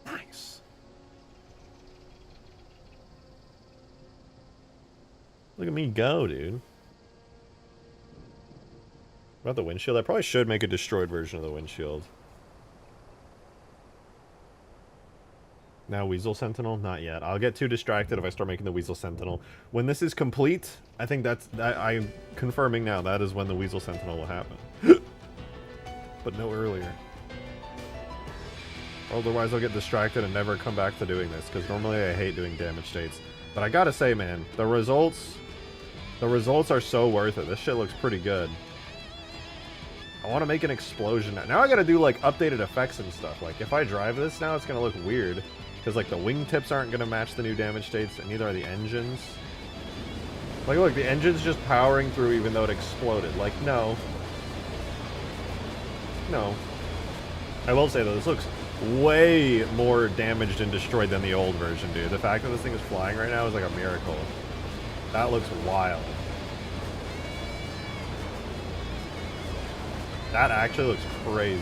Nice. Look at me go, dude. What about the windshield? I probably should make a destroyed version of the windshield. Now Weasel Sentinel? Not yet. I'll get too distracted if I start making the Weasel Sentinel. When this is complete, I think I'm confirming now that is when the Weasel Sentinel will happen. But no earlier. Otherwise I'll get distracted and never come back to doing this, because normally I hate doing damage states. But I gotta say, man, the results are so worth it. This shit looks pretty good. I want to make an explosion. Now I gotta do like updated effects and stuff. Like if I drive this now, it's gonna look weird. Because like the wingtips aren't gonna match the new damage states, and neither are the engines. Like look, the engine's just powering through even though it exploded. Like no. No. I will say though, this looks way more damaged and destroyed than the old version, dude. The fact that this thing is flying right now is like a miracle. That looks wild. That actually looks crazy.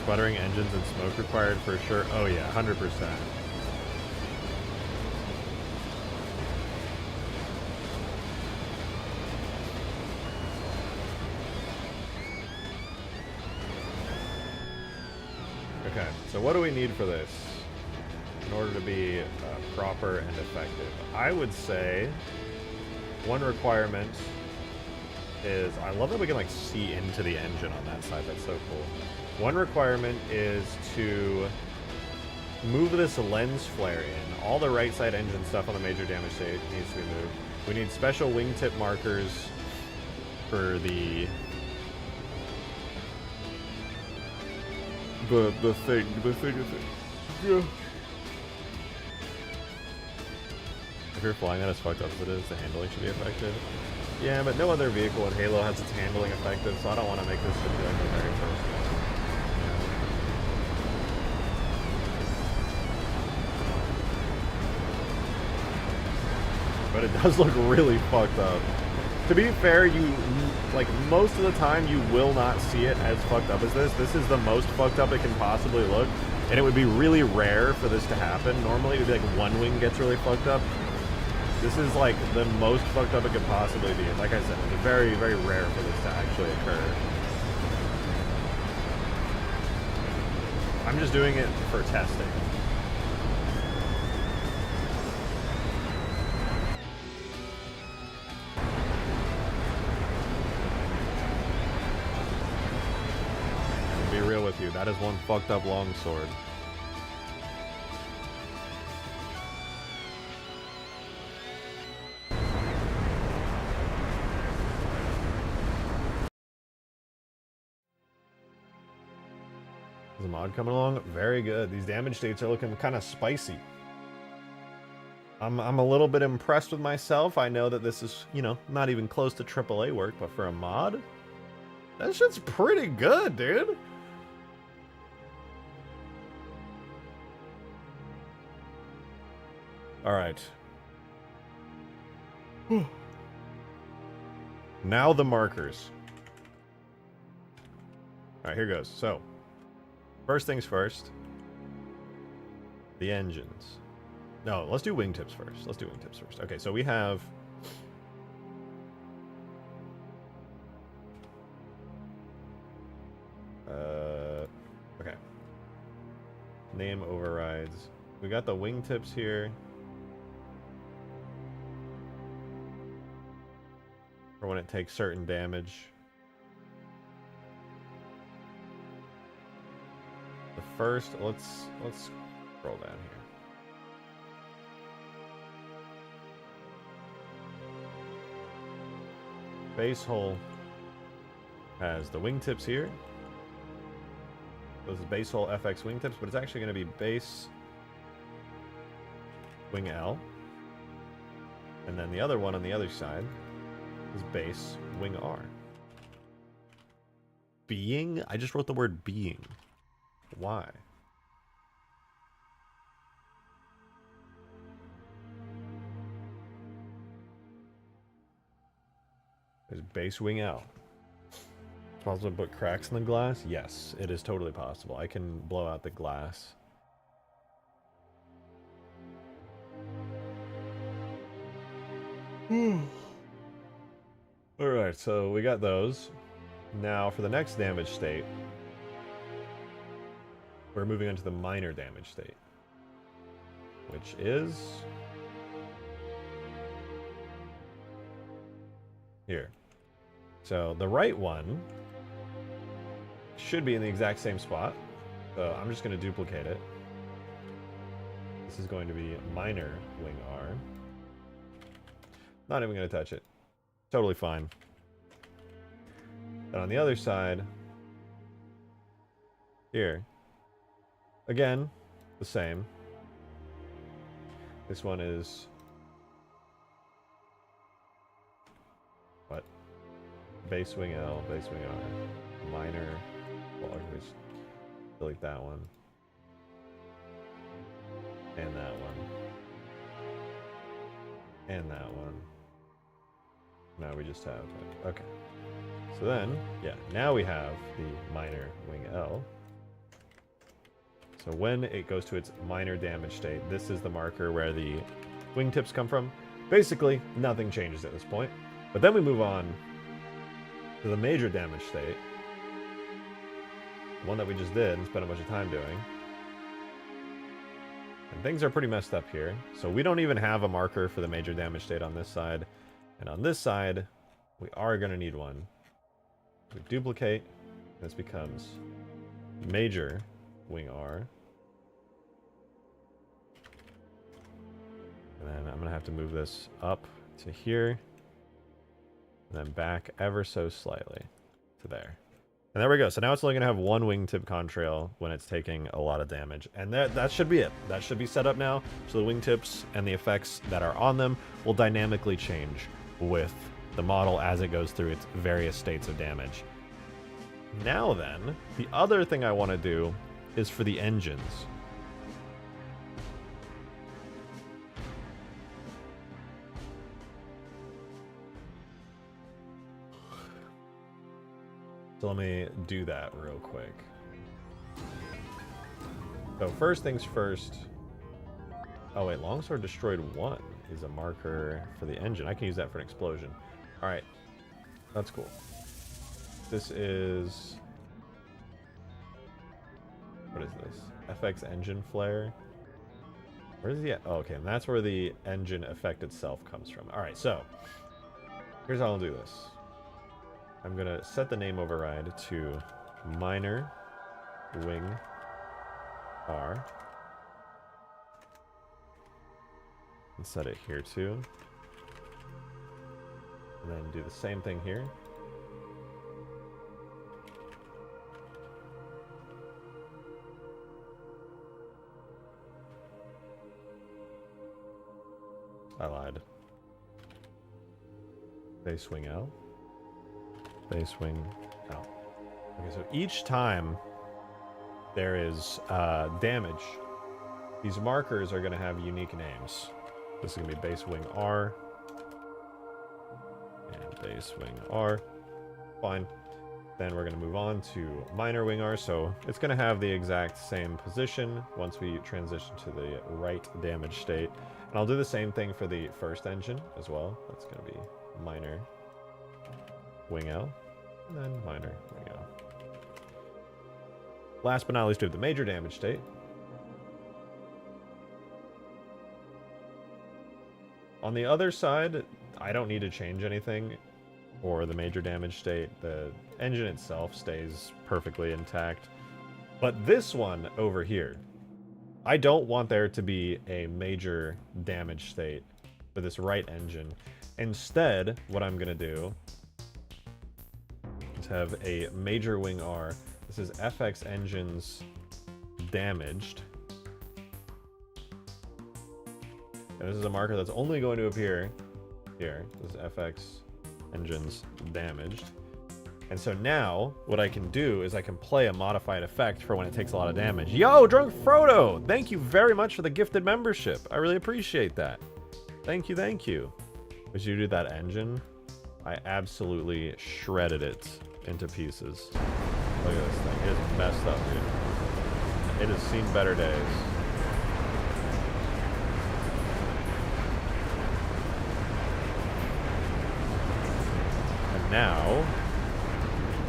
Sputtering engines and smoke required for sure. Oh yeah, 100%. Okay, so what do we need for this in order to be proper and effective? I would say one requirement is, I love that we can like see into the engine on that side. That's so cool. One requirement is to move this lens flare in. All the right side engine stuff on the major damage state needs to be moved. We need special wingtip markers for the thing. Yeah. If you're flying that as fucked up as it is, the handling should be effective. Yeah, but no other vehicle in Halo has its handling effective, so I don't want to make this to be like the very first one. But it does look really fucked up. To be fair, like, most of the time you will not see it as fucked up as this. This is the most fucked up it can possibly look, and it would be really rare for this to happen. Normally it would be like one wing gets really fucked up. This is like the most fucked up it could possibly be. Like I said, it's very, very rare for this to actually occur. I'm just doing it for testing. To be real with you, that is one fucked up longsword. Is the mod coming along? Very good. These damage states are looking kind of spicy. I'm a little bit impressed with myself. I know that this is, you know, not even close to AAA work, but for a mod, that shit's pretty good, dude. All right. Now the markers. All right, here goes. So, first things first. The engines. No, let's do wingtips first. Let's do wingtips first. Okay, so we have... okay. Name overrides. We got the wingtips here. For when it takes certain damage. The first, let's scroll down here. Base hull has the wingtips here. This is base hull FX wingtips, but it's actually going to be base wing L. And then the other one on the other side is base wing R. Being? I just wrote the word being. Why? There's base wing L. It's possible to put cracks in the glass? Yes, it is totally possible. I can blow out the glass. Alright, so we got those. Now for the next damage state, we're moving on to the minor damage state, which is here. So the right one should be in the exact same spot. So I'm just going to duplicate it. This is going to be minor wing R. Not even going to touch it. Totally fine. And on the other side, here, again, the same. This one is what? Base wing L, base wing R, minor. Well, I can just delete that one. And that one. And that one. Now we just have it. Okay. So then, yeah, now we have the minor wing L. So when it goes to its minor damage state, this is the marker where the wingtips come from. Basically, nothing changes at this point. But then we move on to the major damage state. The one that we just did and spent a bunch of time doing. And things are pretty messed up here. So we don't even have a marker for the major damage state on this side. And on this side, we are going to need one. We duplicate. This becomes major wing R. And then I'm going to have to move this up to here. And then back ever so slightly to there. And there we go. So now it's only going to have one wingtip contrail when it's taking a lot of damage. And that should be it. That should be set up now. So the wingtips and the effects that are on them will dynamically change with the model as it goes through its various states of damage. Now then, the other thing I want to do is for the engines. So let me do that real quick. So first things first. Oh wait, longsword destroyed 1 is a marker for the engine. I can use that for an explosion. All right, that's cool. This is, what is this? FX engine flare. Where is he at? Oh, okay, and that's where the engine effect itself comes from. All right, so here's how I'll do this. I'm gonna set the name override to minor wing R. And set it here too. And then do the same thing here. I lied. Base wing L. Base wing L. Okay, so each time there is damage, these markers are going to have unique names. This is going to be base wing R. And base wing R. Fine. Then we're going to move on to minor wing R. So it's going to have the exact same position once we transition to the right damage state. And I'll do the same thing for the first engine as well. That's going to be minor wing L. And then minor wing L. Last but not least, we have the major damage state. On the other side, I don't need to change anything for the major damage state. The engine itself stays perfectly intact. But this one over here, I don't want there to be a major damage state for this right engine. Instead, what I'm going to do is have a major wing R. This is FX engines damaged. And this is a marker that's only going to appear here. This is FX engines damaged. And so now, what I can do is I can play a modified effect for when it takes a lot of damage. Yo, Drunk Frodo! Thank you very much for the gifted membership. I really appreciate that. Thank you, thank you. As you do that engine, I absolutely shredded it into pieces. Look at this thing. It is messed up, dude. It has seen better days. And now,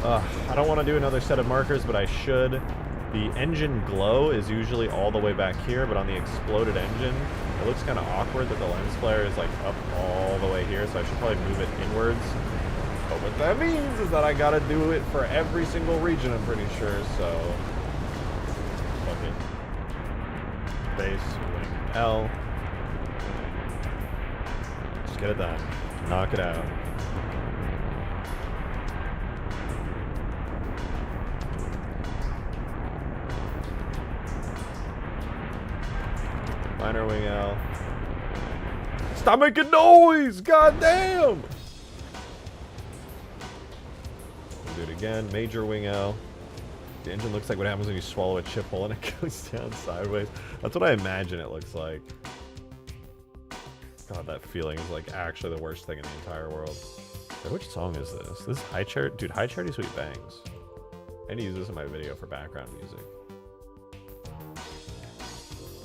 I don't want to do another set of markers, but I should. The engine glow is usually all the way back here, but on the exploded engine, it looks kind of awkward that the lens flare is like up all the way here, so I should probably move it inwards. But what that means is that I gotta do it for every single region, I'm pretty sure, so... Okay. Base, wing, L. Just get it done. Knock it out. Minor wing L. Stop making noise! God damn! Do it again. Major wing L. The engine looks like what happens when you swallow a chip hole and it goes down sideways. That's what I imagine it looks like. God, that feeling is like actually the worst thing in the entire world. Wait, which song is this? This is High Charity? Dude, High Charity Sweet Bangs. I need to use this in my video for background music.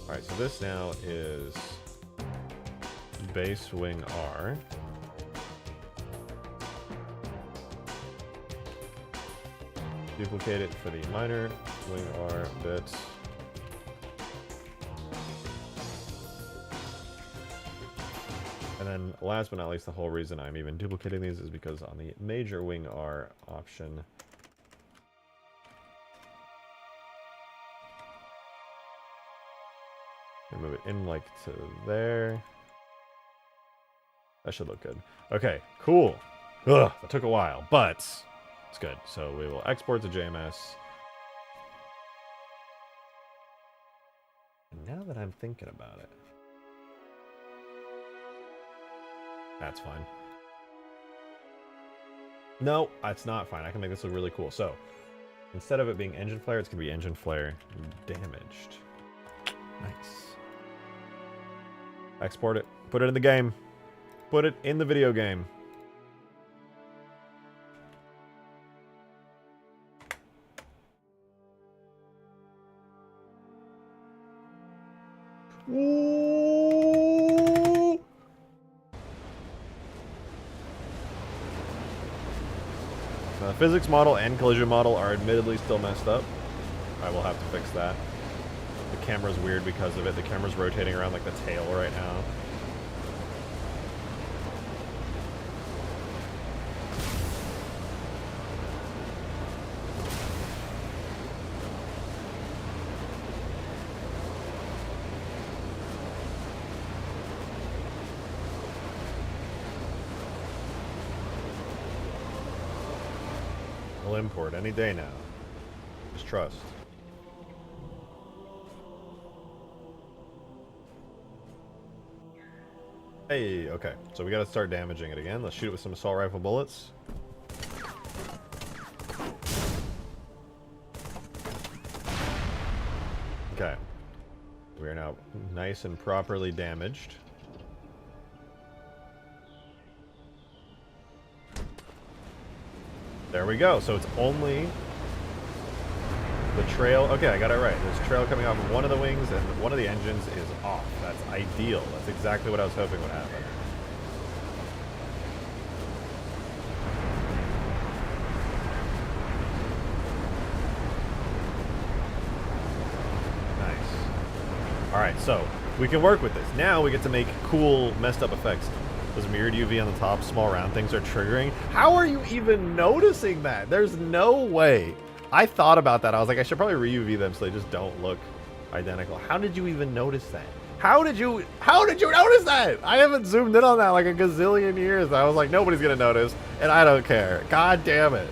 Alright, so this now is base wing R. Duplicate it for the minor wing R bit. And then last but not least, the whole reason I'm even duplicating these is because on the major wing R option, move it in like to there. That should look good. Okay, cool. Ugh, that took a while, but it's good. So we will export to JMS. And now that I'm thinking about it, that's fine. No, it's not fine. I can make this look really cool. So instead of it being engine flare, it's going to be engine flare damaged. Nice. Export it. Put it in the game. Put it in the video game. Ooh. The physics model and collision model are admittedly still messed up. I will have to fix that. The camera's weird because of it. The camera's rotating around like the tail right now. We'll import any day now. Just trust. Hey, okay. So we gotta start damaging it again. Let's shoot it with some assault rifle bullets. Okay. We are now nice and properly damaged. There we go. So it's only the trail. Okay, I got it right. There's a trail coming off of one of the wings, and one of the engines is off. That's ideal. That's exactly what I was hoping would happen. Nice. Alright, so we can work with this. Now we get to make cool, messed up effects. Those mirrored UV on the top, small round things are triggering. How are you even noticing that? There's no way. I thought about that. I was like, I should probably re-UV them so they just don't look identical. How did you even notice that? How did you notice that? I haven't zoomed in on that like a gazillion years. I was like, nobody's gonna notice, and I don't care. God damn it.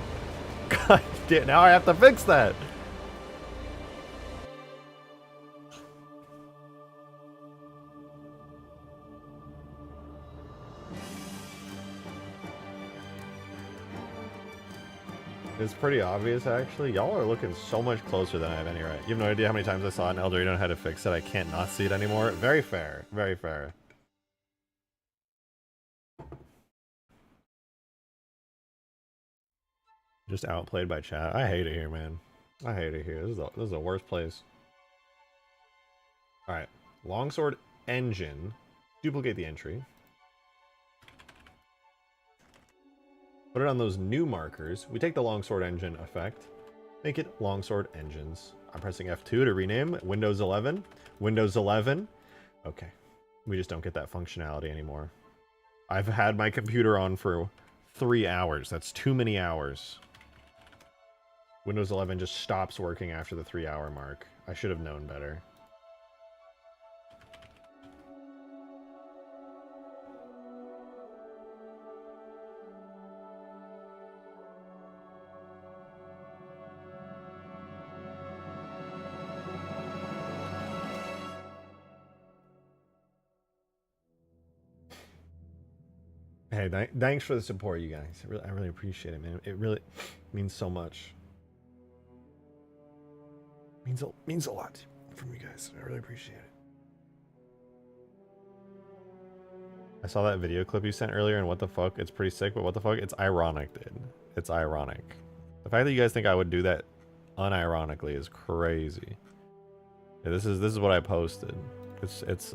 God damn, now I have to fix that. It's pretty obvious, actually. Y'all are looking so much closer than I have any right. You have no idea how many times I saw an Eldorado and how to fix it. I can't not see it anymore. Very fair. Very fair. Just outplayed by chat. I hate it here, man. I hate it here. This is the worst place. Alright. Longsword engine. Duplicate the entry. Put it on those new markers. We take the longsword engine effect. Make it longsword engines. I'm pressing F2 to rename. Windows 11. Windows 11. Okay. We just don't get that functionality anymore. I've had my computer on for 3 hours. That's too many hours. Windows 11 just stops working after the 3-hour mark. I should have known better. Hey, thanks for the support, you guys. I really appreciate it, man. It really means so much. Means a lot from you guys. I really appreciate it. I saw that video clip you sent earlier, and what the fuck? It's pretty sick, but what the fuck? It's ironic, dude. It's ironic. The fact that you guys think I would do that unironically is crazy. Yeah, this is what I posted. It's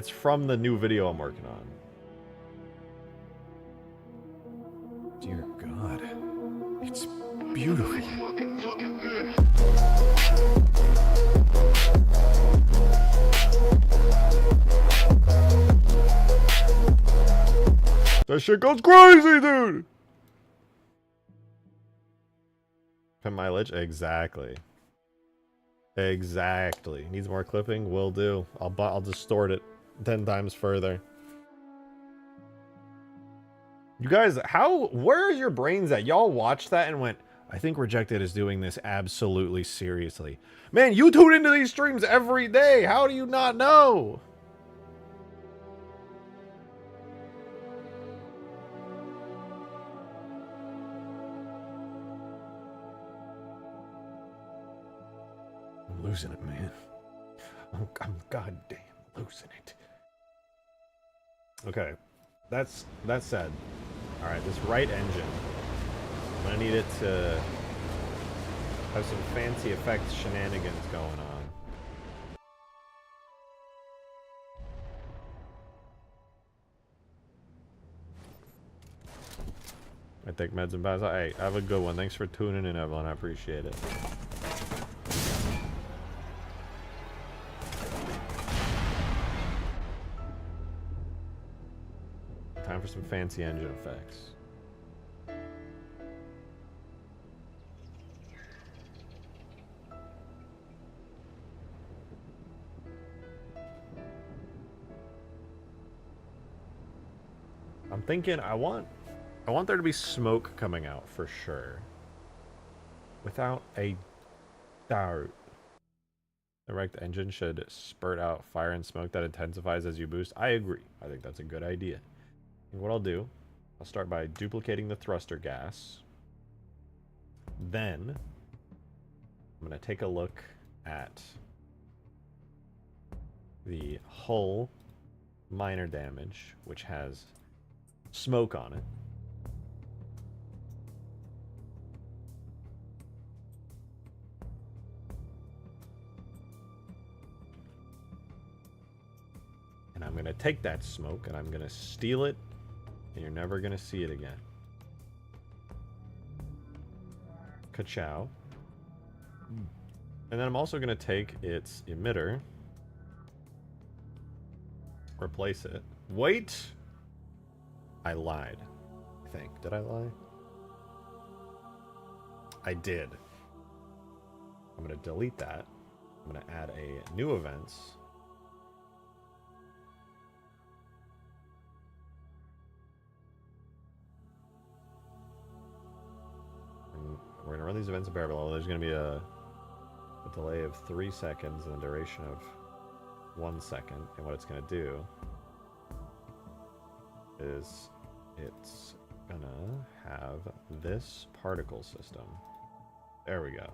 from the new video I'm working on. Dear God, it's beautiful. That shit goes crazy, dude. Pin mileage, exactly. Exactly. Needs more clipping, will do. I'll distort it 10 times further. You guys, where are your brains at? Y'all watched that and went, I think Rejected is doing this absolutely seriously. Man, you tune into these streams every day. How do you not know? I'm losing it, man. I'm goddamn losing it. Okay, that said. All right, this right engine, I'm gonna need it to have some fancy effects shenanigans going on. I take meds and pass out. Hey, have a good one. Thanks for tuning in, Evelyn. I appreciate it. Time for some fancy engine effects. I'm thinking I want there to be smoke coming out for sure. Without a doubt. The wrecked engine should spurt out fire and smoke that intensifies as you boost. I agree. I think that's a good idea. And what I'll do, I'll start by duplicating the thruster gas. Then I'm going to take a look at the hull minor damage, which has smoke on it. And I'm going to take that smoke and I'm going to steal it, and you're never going to see it again. Ka-chow. And then I'm also going to take its emitter, replace it. Wait! I lied, I think. Did I lie? I did. I'm going to delete that. I'm going to add a new events. And we're going to run these events in parallel. There's going to be a delay of 3 seconds and a duration of 1 second. And what it's going to do is it's gonna have this particle system. There we go.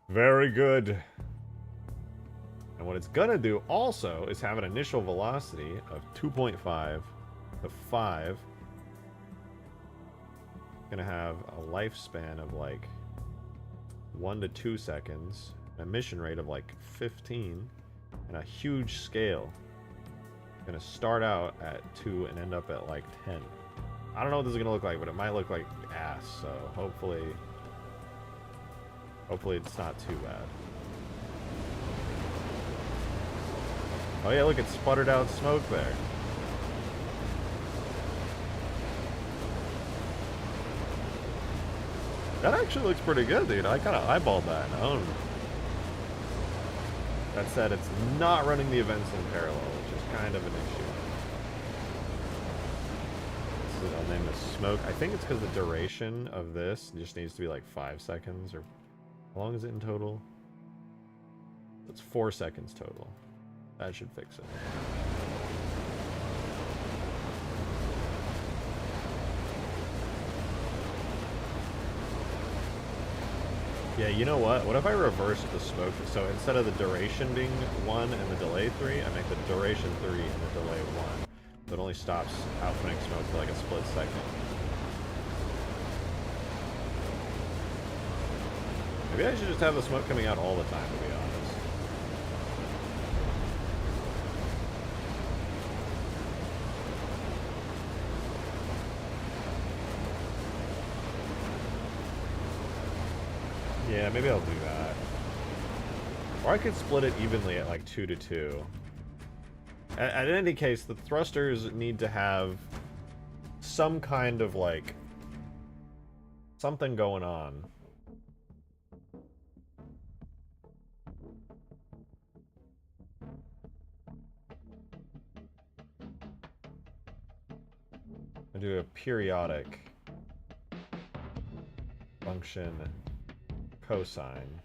Very good. And what it's gonna do also is have an initial velocity of 2.5 to 5. Gonna have a lifespan of like 1 to 2 seconds, an emission rate of like 15, and a huge scale. Gonna start out at 2 and end up at like 10. I don't know what this is gonna look like, but it might look like ass, so hopefully it's not too bad. Oh yeah, look, it sputtered out smoke there. That actually looks pretty good, dude. I kind of eyeballed that. That said, it's not running the events in parallel, which is kind of an issue. So I'll name this smoke. I think it's because the duration of this just needs to be like 5 seconds, or how long is it in total? It's 4 seconds total. That should fix it. Yeah, you know what? What if I reverse the smoke? So instead of the duration being 1 and the delay 3, I make the duration 3 and the delay 1. So it only stops outputting smoke for like a split second. Maybe I should just have the smoke coming out all the time, to be honest. Yeah, maybe I'll do that. Or I could split it evenly at like 2 to 2. At any case, the thrusters need to have some kind of like something going on. I do a periodic function cosine.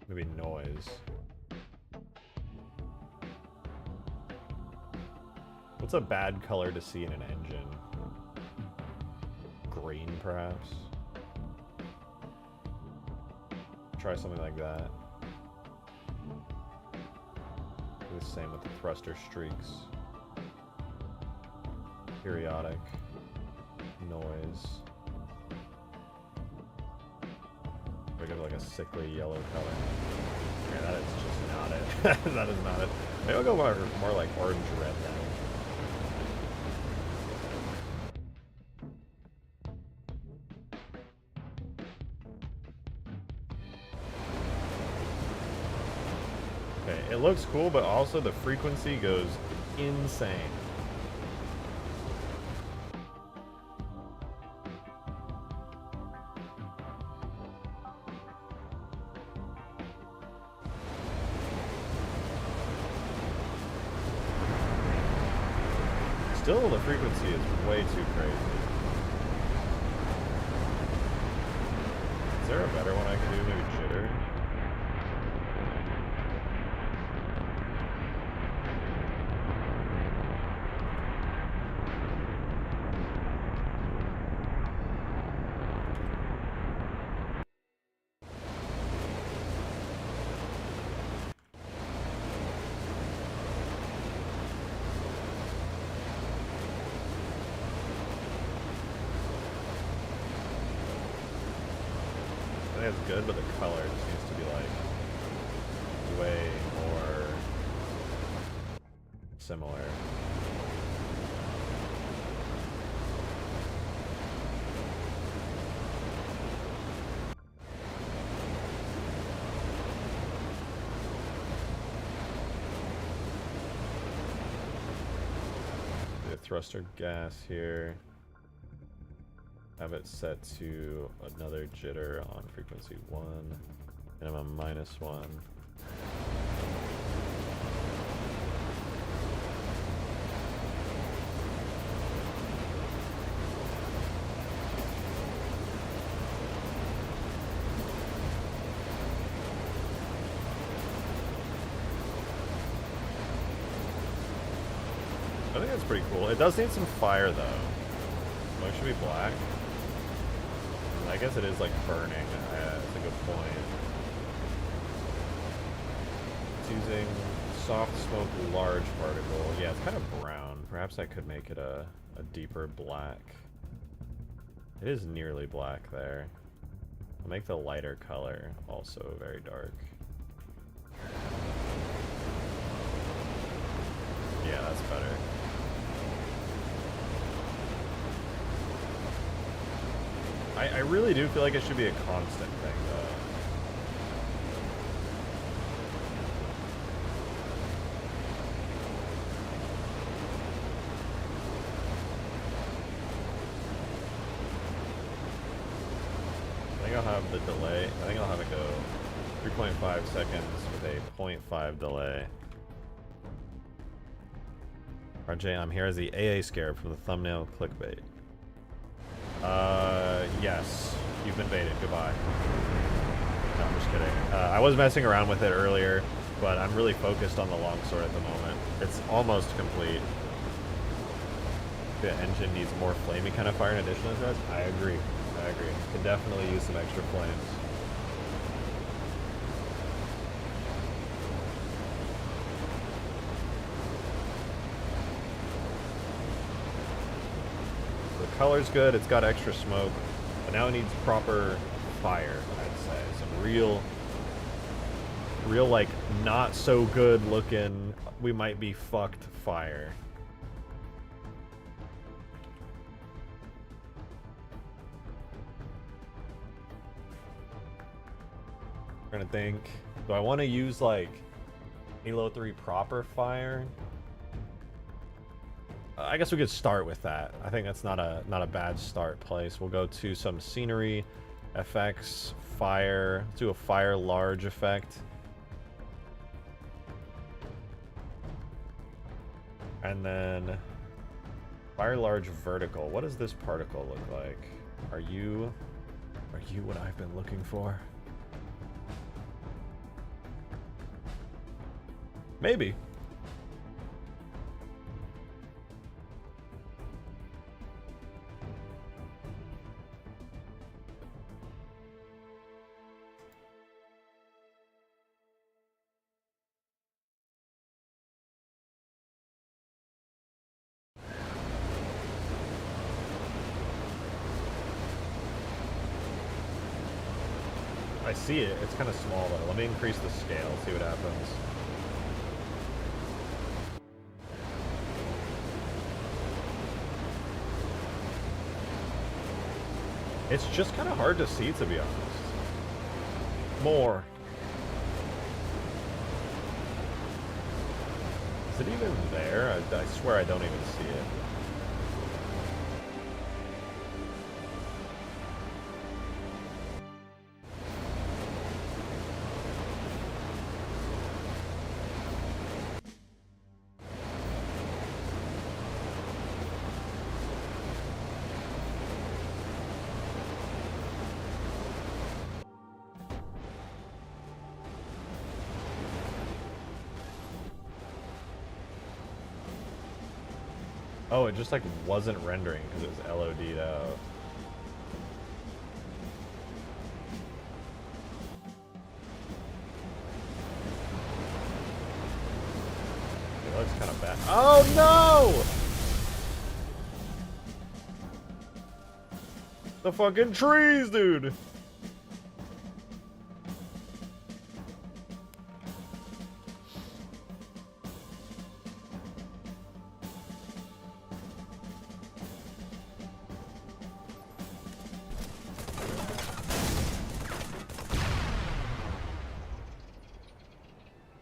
Maybe noise. What's a bad color to see in an engine? Green, perhaps? Try something like that. Do the same with the thruster streaks. Periodic. Noise. I give it like a sickly yellow color. Yeah, that is just not it. That is not it. Maybe I'll go more like orange-red then. Okay, it looks cool, but also the frequency goes insane. Still, the frequency is way too crazy. Is there a better one I can do? Maybe jitter? I think it's good, but the color just needs to be like way more similar. The thruster gas here. Have it set to another jitter on frequency 1, and I'm on -1. I think that's pretty cool. It does need some fire though. Oh, it should be black. I guess it is like burning. That's a good point. It's using soft smoke large particle. Yeah, it's kind of brown. Perhaps I could make it a deeper black. It is nearly black there. I'll make the lighter color also very dark. Yeah, that's better. I really do feel like it should be a constant thing, though. I think I'll have the delay. I think I'll have it go 3.5 seconds with a 0.5 delay. RJ, I'm here as the AA scarab from the thumbnail clickbait. Yes. You've been baited. Goodbye. No, I'm just kidding. I was messing around with it earlier, but I'm really focused on the longsword at the moment. It's almost complete. The engine needs more flamey kind of fire in addition to this. I agree. I agree. Could definitely use some extra flames. The color's good. It's got extra smoke. But now it needs proper fire, I'd say. Some real like not so good looking, we might be fucked fire. I'm trying to think. Do I want to use like Halo 3 proper fire? I guess we could start with that. I think that's not a bad start place. We'll go to some scenery, effects, fire. Let's do a fire large effect. And then fire large vertical. What does this particle look like? Are you what I've been looking for? Maybe. I see it. It's kind of small though. Let me increase the scale, see what happens. It's just kind of hard to see, to be honest. More. Is it even there? I swear I don't even see it. Oh, it just like wasn't rendering because it was LOD'd out. It looks kind of bad. Oh no! The fucking trees, dude!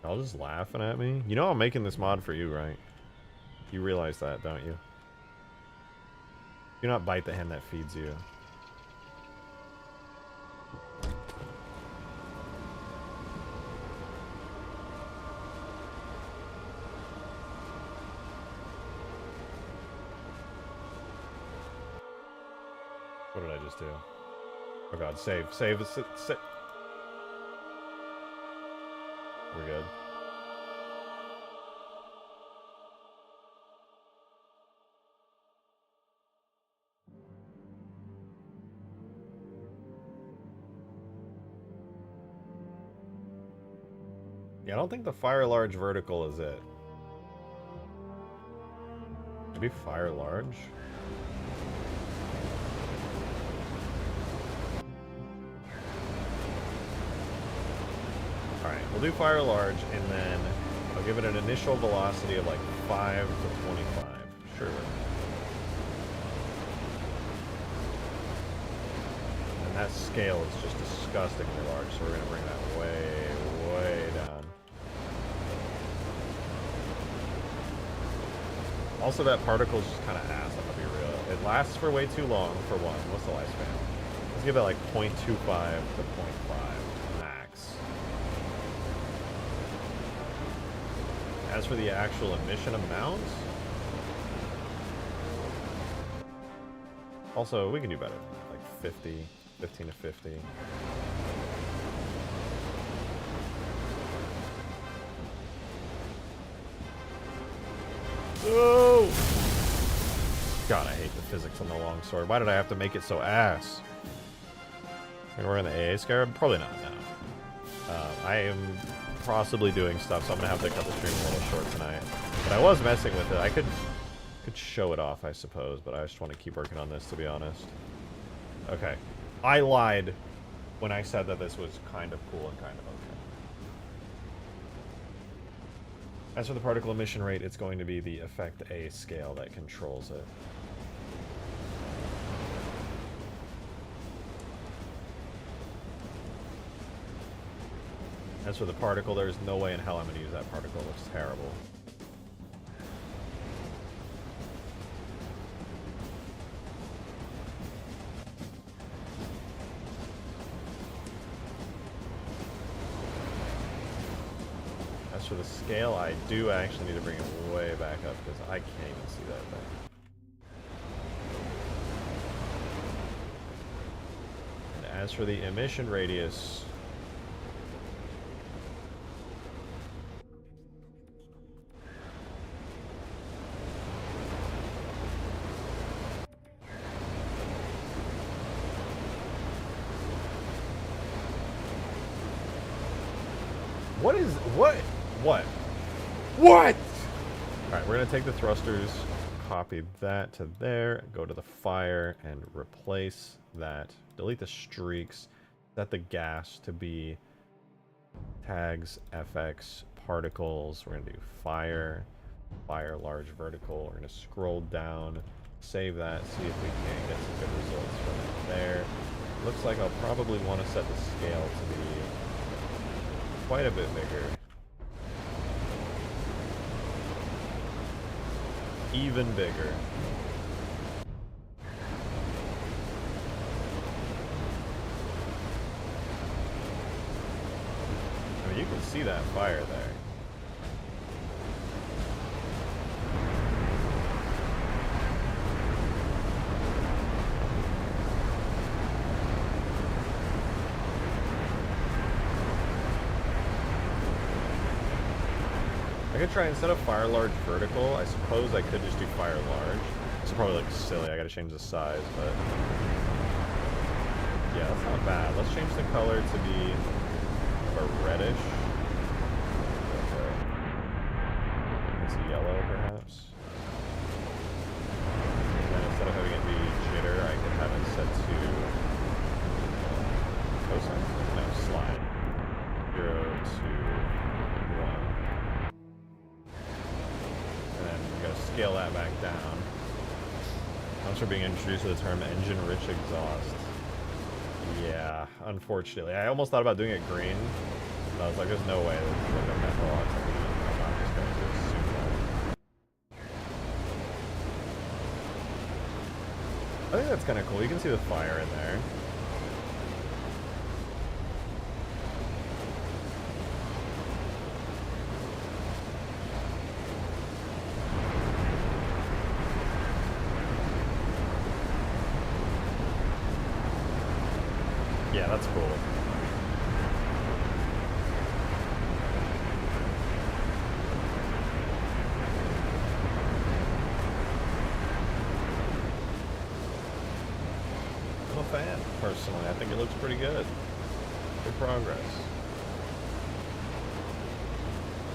Y'all just laughing at me? You know I'm making this mod for you, right? You realize that, don't you? Do not bite the hand that feeds you. What did I just do? Oh god, save. We're good. Yeah, I don't think the fire large vertical is it. Maybe fire large? Alright, we'll do fire large, and then I'll give it an initial velocity of like 5 to 25. Sure. And that scale is just disgustingly large, so we're going to bring that way, way down. Also, that particle's just kind of ass, I'm going to be real. It lasts for way too long, for one. What's the lifespan? Let's give it like 0.25 to 0.5 max. As for the actual emission amount, also, we can do better. Like 50, 15 to 50. Oh! God, I hate the physics on the longsword. Why did I have to make it so ass? And we're in the AA Scarab? Probably not, no. I am possibly doing stuff, so I'm gonna have to cut the stream a little short tonight. But I was messing with it. I could show it off, I suppose, but I just want to keep working on this, to be honest. Okay. I lied when I said that this was kind of cool and kind of okay. As for the particle emission rate, it's going to be the effect A scale that controls it. As for the particle, there's no way in hell I'm going to use that particle. It looks terrible. As for the scale, I do actually need to bring it way back up because I can't even see that thing. And as for the emission radius, What? Alright, we're going to take the thrusters, copy that to there, go to the fire, and replace that. Delete the streaks, set the gas to be tags, FX, particles. We're going to do fire, fire large vertical. We're going to scroll down Save that, see if we can get some good results from it there. Looks like I'll probably want to set the scale to be quite a bit bigger. Even bigger. I mean, you can see that fire there. I could try, instead of fire large vertical, I suppose I could just do fire large. This is probably like silly, I gotta change the size, but yeah, that's not bad. Let's change the color to be a reddish. It's yellow perhaps. And then instead of having it be jitter, I could have it set to cosine. No, slide. 0 to 1. Scale that back down. I'm sure being introduced to the term engine-rich exhaust. Yeah, unfortunately. I almost thought about doing it green, but I was like, there's no way that I'm just going to assume that. I think that's kind of cool. You can see the fire in there. Yeah, that's cool. I'm a fan, personally. I think it looks pretty good. Good progress.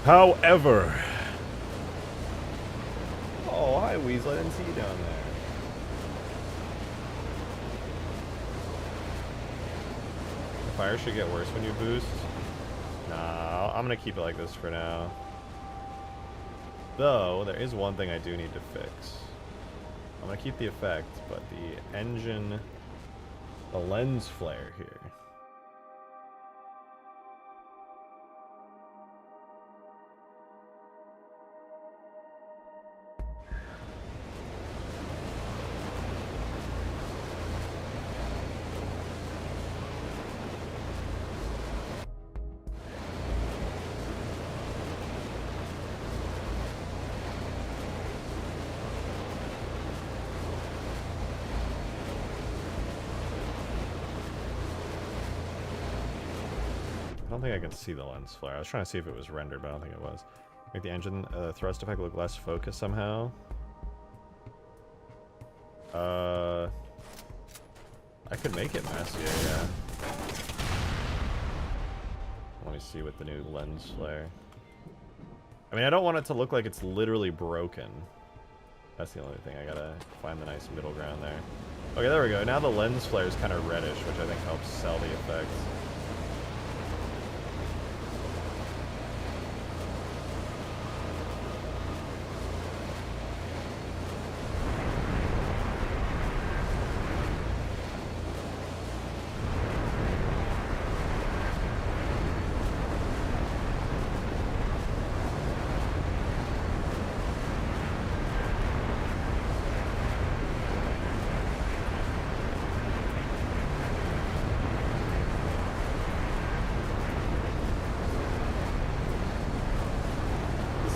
However... Oh, hi Weasel, I didn't see you down there. Fire should get worse when you boost. Nah, I'm gonna keep it like this for now. Though, there is one thing I do need to fix. I'm gonna keep the effect, but the engine, the lens flare here. I don't think I can see the lens flare. I was trying to see if it was rendered, but I don't think it was. Make the engine thrust effect look less focused somehow. I could make it messier, yeah. Let me see with the new lens flare. I mean, I don't want it to look like it's literally broken. That's the only thing. I gotta find the nice middle ground there. Okay, there we go. Now the lens flare is kind of reddish, which I think helps sell the effect.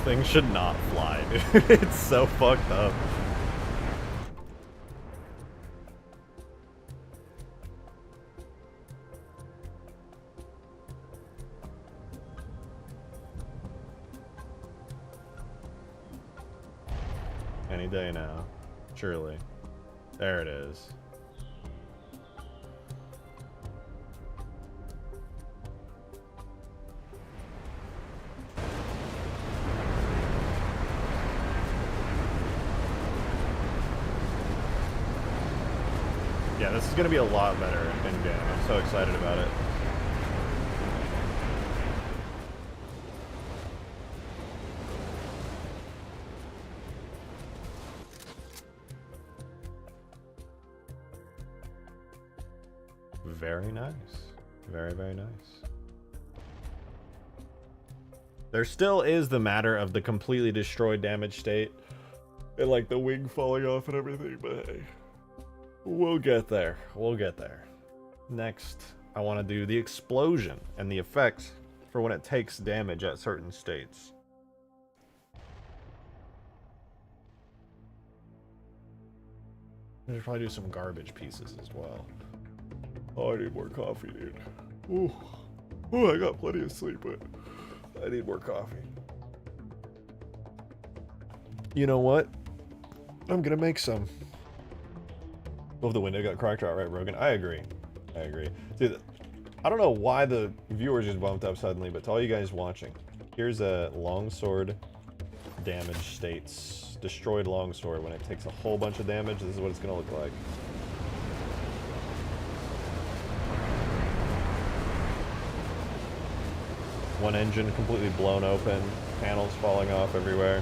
Thing should not fly, dude. It's so fucked up. Any day now. Surely. There it is. Yeah, this is going to be a lot better in-game. I'm so excited about it. Very nice. Very, very nice. There still is the matter of the completely destroyed, damaged state. And like the wing falling off and everything, but hey. We'll get there. We'll get there. Next, I want to do the explosion and the effects for when it takes damage at certain states. I should probably do some garbage pieces as well. Oh, I need more coffee, dude. Ooh. Ooh, I got plenty of sleep, but I need more coffee. You know what? I'm gonna make some. Oh, the window got cracked out, right, Rogan? I agree. I agree. Dude, I don't know why the viewers just bumped up suddenly, but to all you guys watching, here's a longsword damage states. Destroyed longsword. When it takes a whole bunch of damage, this is what it's gonna look like. One engine completely blown open, panels falling off everywhere.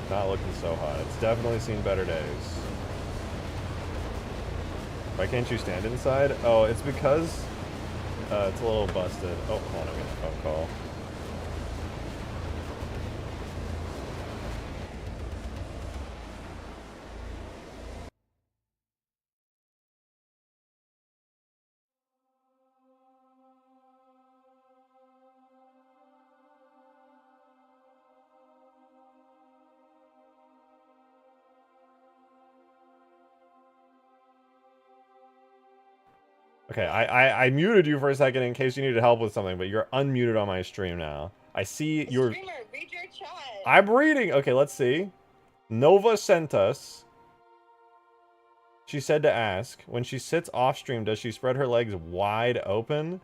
Not looking so hot. It's definitely seen better days. Why can't you stand inside? Oh, it's because it's a little busted. Oh, hold on, I'm getting a phone call. Okay, I muted you for a second in case you needed help with something, but you're unmuted on my stream now. I see your... Streamer, read your chat. I'm reading! Okay, let's see. Nova sent us. She said to ask, when she sits off stream, does she spread her legs wide open?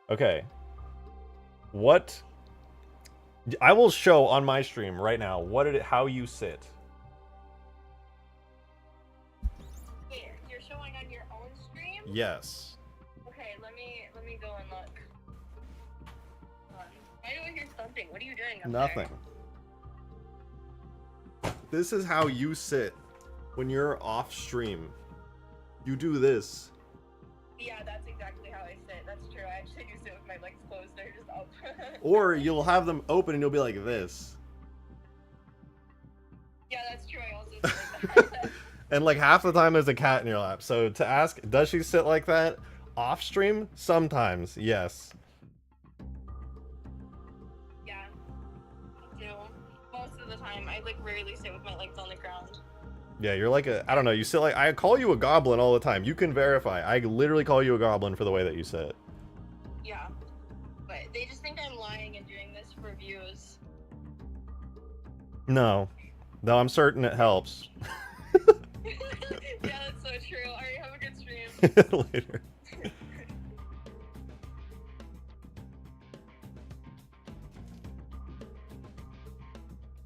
Okay. What? I will show on my stream right now how you sit. Wait, you're showing on your own stream? Yes. Okay, let me go and look. Hold on. Why do I hear something? What are you doing up Nothing. there? This is how you sit when you're off stream. You do this. Yeah, that's exactly how I sit. That's true. I actually do sit with my legs closed. They're just up. Or you'll have them open and you'll be like this. Yeah, that's true. I also sit like that. And like half the time there's a cat in your lap. So to ask, does she sit like that off stream? Sometimes, yes. Yeah, I do. Most of the time, I like rarely sit with my legs on the ground. Yeah, you're like a, I don't know, you sit like, I call you a goblin all the time. You can verify. I literally call you a goblin for the way that you sit. Yeah, but they just think I'm lying and doing this for views. No. Though I'm certain it helps. Yeah, that's so true. Alright, have a good stream. Later.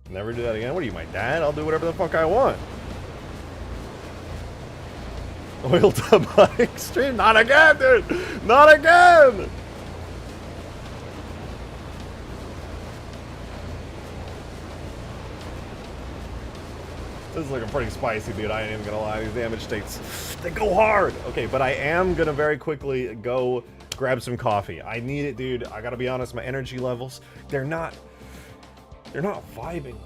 Never do that again. What are you, my dad? I'll do whatever the fuck I want. Oil tub bike stream? Not again, dude! Not again! This is looking pretty spicy, dude. I ain't even gonna lie. These damage states, they go hard. Okay, but I am gonna very quickly go grab some coffee. I need it, dude. I gotta be honest, my energy levels, they're not vibing,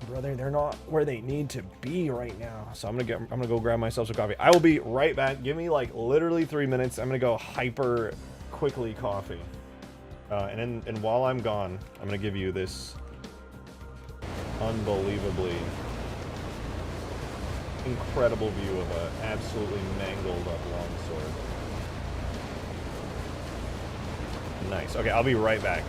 brother. They're not where they need to be right now. So I'm gonna go grab myself some coffee. I will be right back. Give me like literally 3 minutes. I'm gonna go hyper quickly coffee. And while I'm gone, I'm gonna give you this unbelievably incredible view of a absolutely mangled up longsword. Nice. Okay, I'll be right back.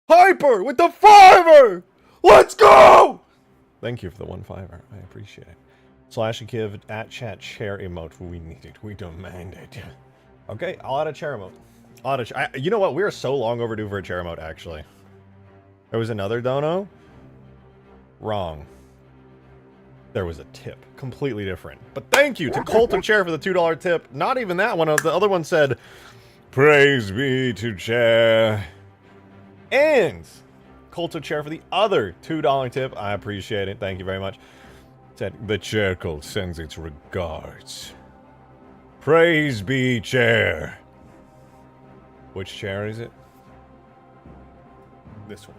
Hyper with the $5! Let's go! Thank you for the $1.5. I appreciate it. Slash and give at chat chair emote. We need it. We demand it. Okay, I'll add a chair emote. You know what? We are so long overdue for a chair emote, actually. There was another dono. Wrong. There was a tip. Completely different. But thank you to Colt of Chair for the $2 tip. Not even that one. The other one said, praise be to Chair. And Colt of Chair for the other $2 tip. I appreciate it. Thank you very much. Said, the Chair Cult sends its regards. Praise be Chair. Which chair is it? This one.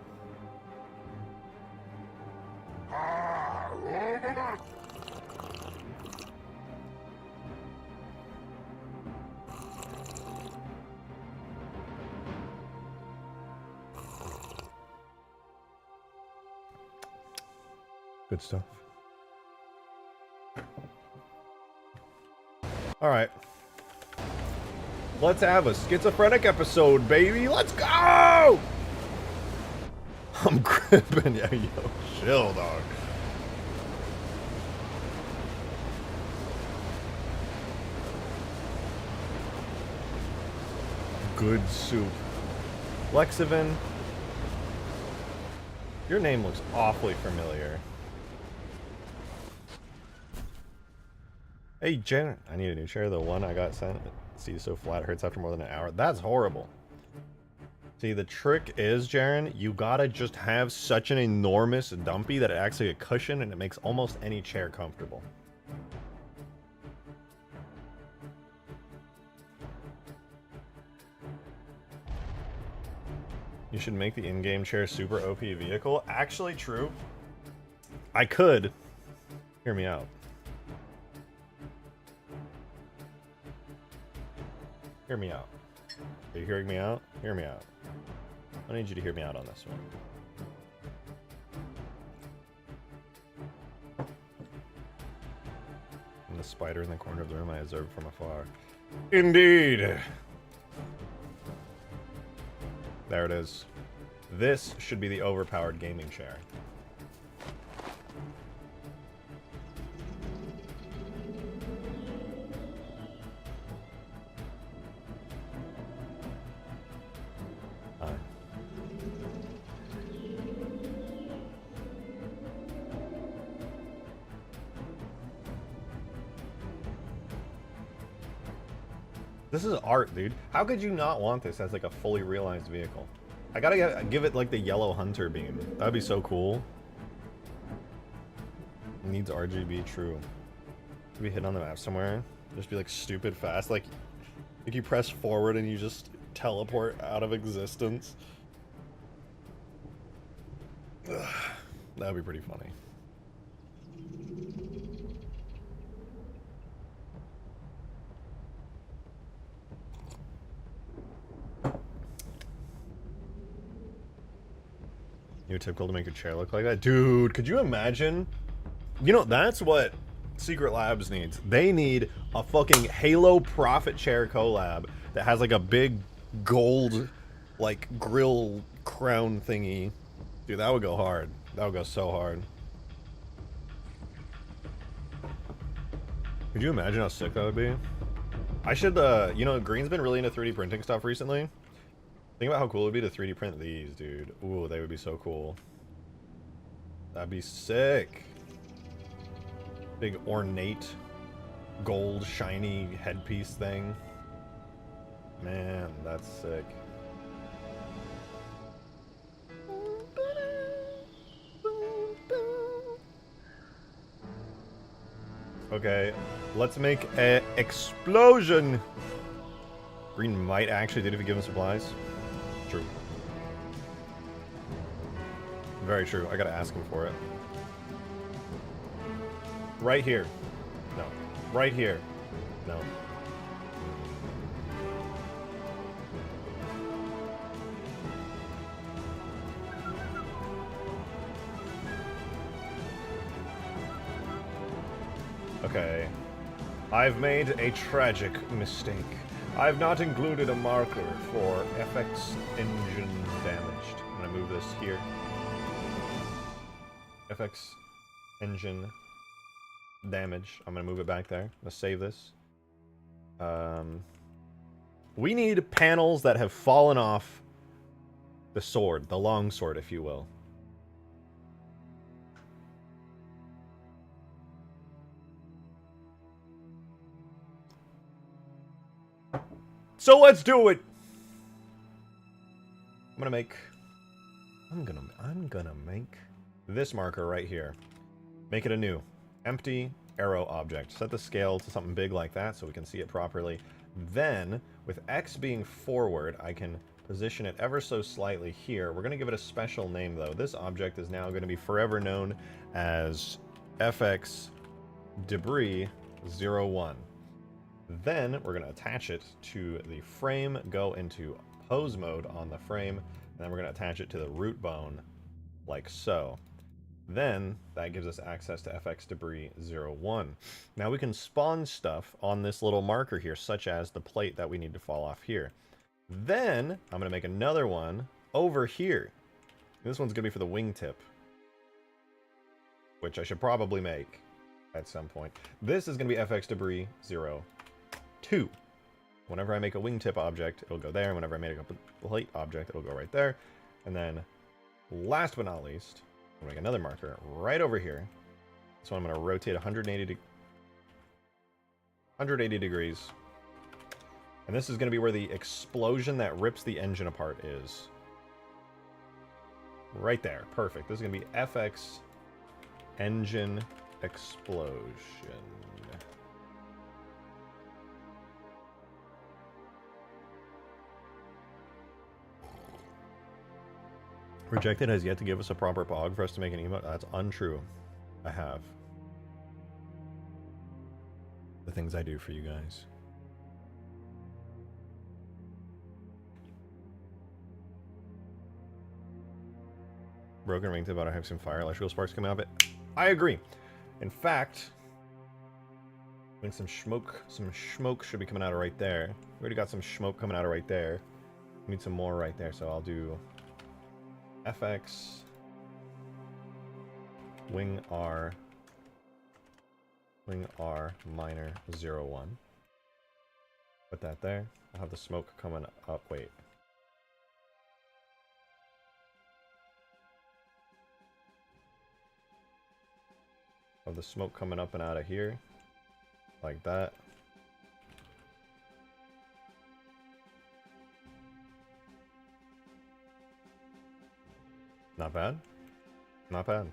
Good stuff. Alright. Let's have a schizophrenic episode, baby. Let's go! I'm gripping. Yeah, yo, chill, dog. Good soup. Lexivin. Your name looks awfully familiar. Hey, Jen. I need a new chair. The one I got sent. See, so flat it hurts after more than an hour. That's horrible. See, the trick is, Jaren, you gotta just have such an enormous dumpy that it acts like a cushion and it makes almost any chair comfortable. You should make the in-game chair super OP vehicle. Actually, true. I could. Hear me out. Hear me out. Are you hearing me out? Hear me out. I need you to hear me out on this one. And the spider in the corner of the room I observed from afar. Indeed! There it is. This should be the overpowered gaming chair. This is art, dude. How could you not want this as like a fully realized vehicle? I gotta give it like the yellow hunter beam. That'd be so cool. It needs RGB, true. Could be hidden on the map somewhere. Just be like stupid fast. Like you press forward and you just teleport out of existence. That would be pretty funny. You're typical to make a chair look like that? Dude, could you imagine? You know, that's what Secret Labs needs. They need a fucking Halo Profit Chair collab that has like a big gold, like, grill crown thingy. Dude, that would go hard. That would go so hard. Could you imagine how sick that would be? I should, you know, Green's been really into 3D printing stuff recently. Think about how cool it would be to 3D print these, dude. Ooh, they would be so cool. That'd be sick. Big ornate, gold, shiny headpiece thing. Man, that's sick. Okay, let's make an explosion. Green might actually do it if you give him supplies. True. Very true. I gotta ask him for it. Right here. No. Right here. No. Okay. I've made a tragic mistake. I've not included a marker for FX engine damaged. I'm gonna move this here. FX engine damage. I'm gonna move it back there. Let's save this. We need panels that have fallen off the sword, the long sword, if you will. So let's do it. I'm gonna make this marker right here. Make it a new empty arrow object. Set the scale to something big like that so we can see it properly. Then, with X being forward, I can position it ever so slightly here. We're gonna give it a special name though. This object is now gonna be forever known as FX debris 01. Then we're going to attach it to the frame, go into pose mode on the frame, and then we're going to attach it to the root bone, like so. Then that gives us access to FX debris 01. Now we can spawn stuff on this little marker here, such as the plate that we need to fall off here. Then I'm going to make another one over here. This one's going to be for the wingtip, which I should probably make at some point. This is going to be FX debris 02. Whenever I make a wingtip object, it'll go there. Whenever I make a plate object, it'll go right there. And then, last but not least, I'm going to make another marker right over here. So I'm going to rotate 180 degrees. And this is going to be where the explosion that rips the engine apart is. Right there. Perfect. This is going to be FX engine explosion. Rejected has yet to give us a proper pog for us to make an emote. That's untrue. I have. The things I do for you guys. Broken ring tip, I have some fire electrical sparks coming out of it. I agree. In fact, I think some smoke should be coming out of right there. We already got some smoke coming out of right there. We need some more right there, so I'll do FX wing R minor 01. Put that there. I'll have the smoke coming up. Wait. Of the smoke coming up and out of here, like that. Not bad. Not bad.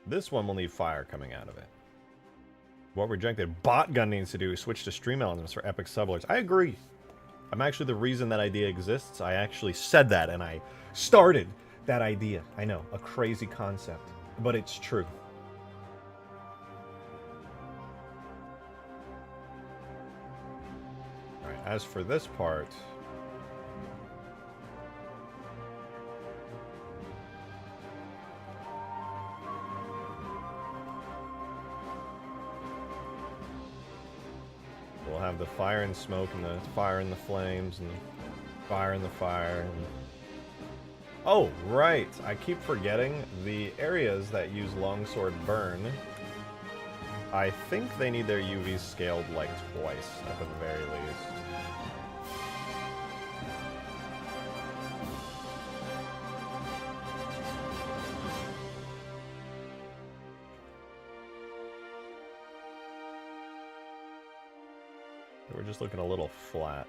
This one will need fire coming out of it. What rejected? Bot gun needs to do is switch to stream elements for epic subalerts. I agree. I'm actually the reason that idea exists. I actually said that and I started that idea. I know, a crazy concept, but it's true. Alright, as for this part... we'll have the fire and smoke, and the fire and the flames, and the fire and the fire, and... oh, right! I keep forgetting the areas that use longsword burn. I think they need their UVs scaled like twice, at the very least. We're just looking a little flat.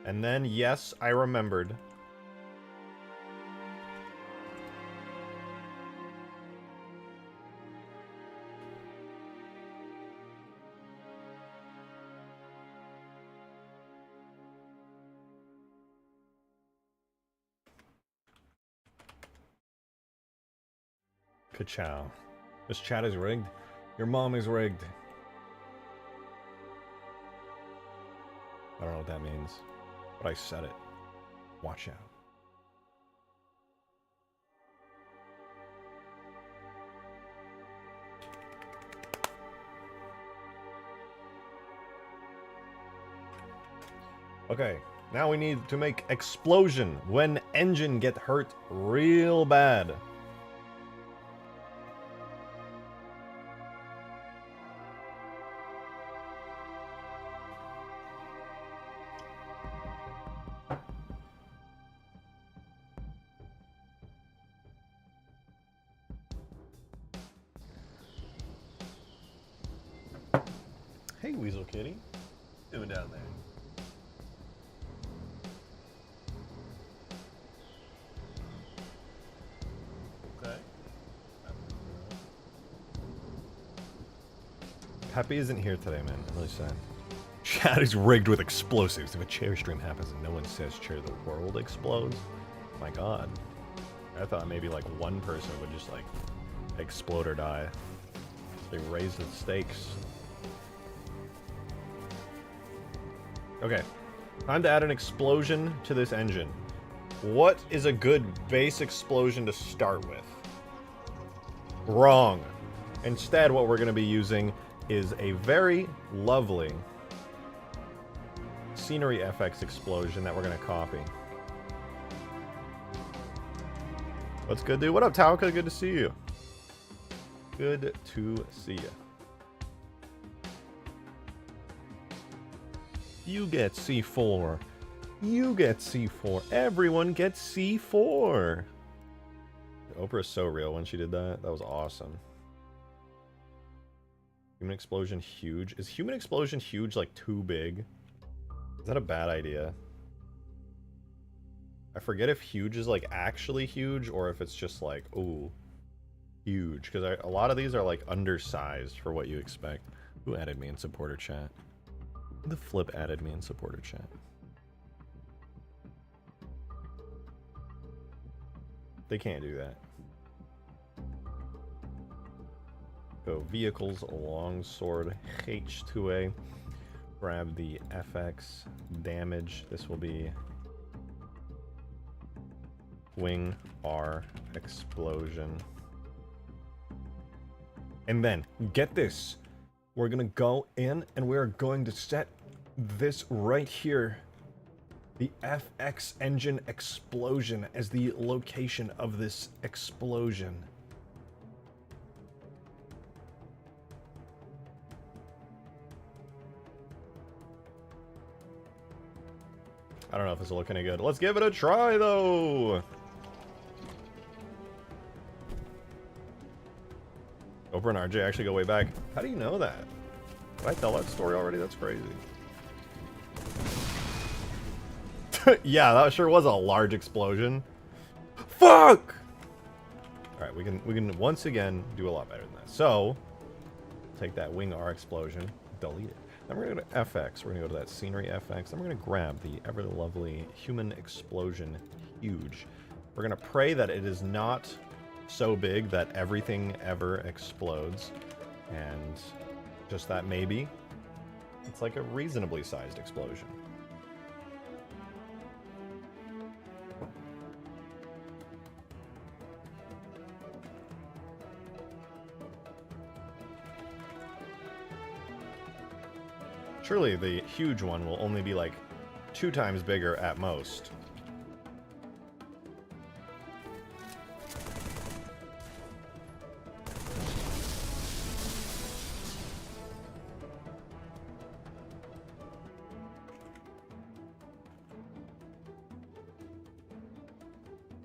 And then, yes, I remembered. Ka-chow. This chat is rigged. Your mom is rigged. I don't know what that means, but I said it. Watch out. Okay, now we need to make explosion when engine get hurt real bad. Hey, Weasel Kitty. Doing down there? Okay. Peppy isn't here today, man. I'm really sad. Chat is rigged with explosives. If a chair stream happens and no one says chair, the world explodes. My god. I thought maybe like one person would just like explode or die. They raised the stakes. Okay, time to add an explosion to this engine. What is a good base explosion to start with? Wrong. Instead, what we're going to be using is a very lovely scenery FX explosion that we're going to copy. What's good, dude? What up, Tauka? Good to see you. Good to see you. You get C4. You get C4. Everyone gets C4. Oprah's so real when she did that. That was awesome. Human explosion huge. Is human explosion huge like too big? Is that a bad idea? I forget if huge is like actually huge or if it's just like, ooh, huge. Because a lot of these are like undersized for what you expect. Who added me in supporter chat? The flip added me in supporter chat. They can't do that. Go vehicles, longsword, H2A. Grab the FX damage. This will be wing R explosion. And then, get this. We're gonna go in and we're going to set this right here, the FX engine explosion, as the location of this explosion. I don't know if this will look any good. Let's give it a try, though! Oprah and RJ actually go way back. How do you know that? Did I tell that story already? That's crazy. Yeah, that sure was a large explosion. Fuck! Alright, we can once again do a lot better than that. So, take that wing R explosion, delete it. Then we're going to go to FX. We're going to go to that scenery FX. Then we're going to grab the ever lovely human explosion huge. We're going to pray that it is not so big that everything ever explodes. And just that maybe it's like a reasonably sized explosion. Surely the huge one will only be like 2 times bigger at most.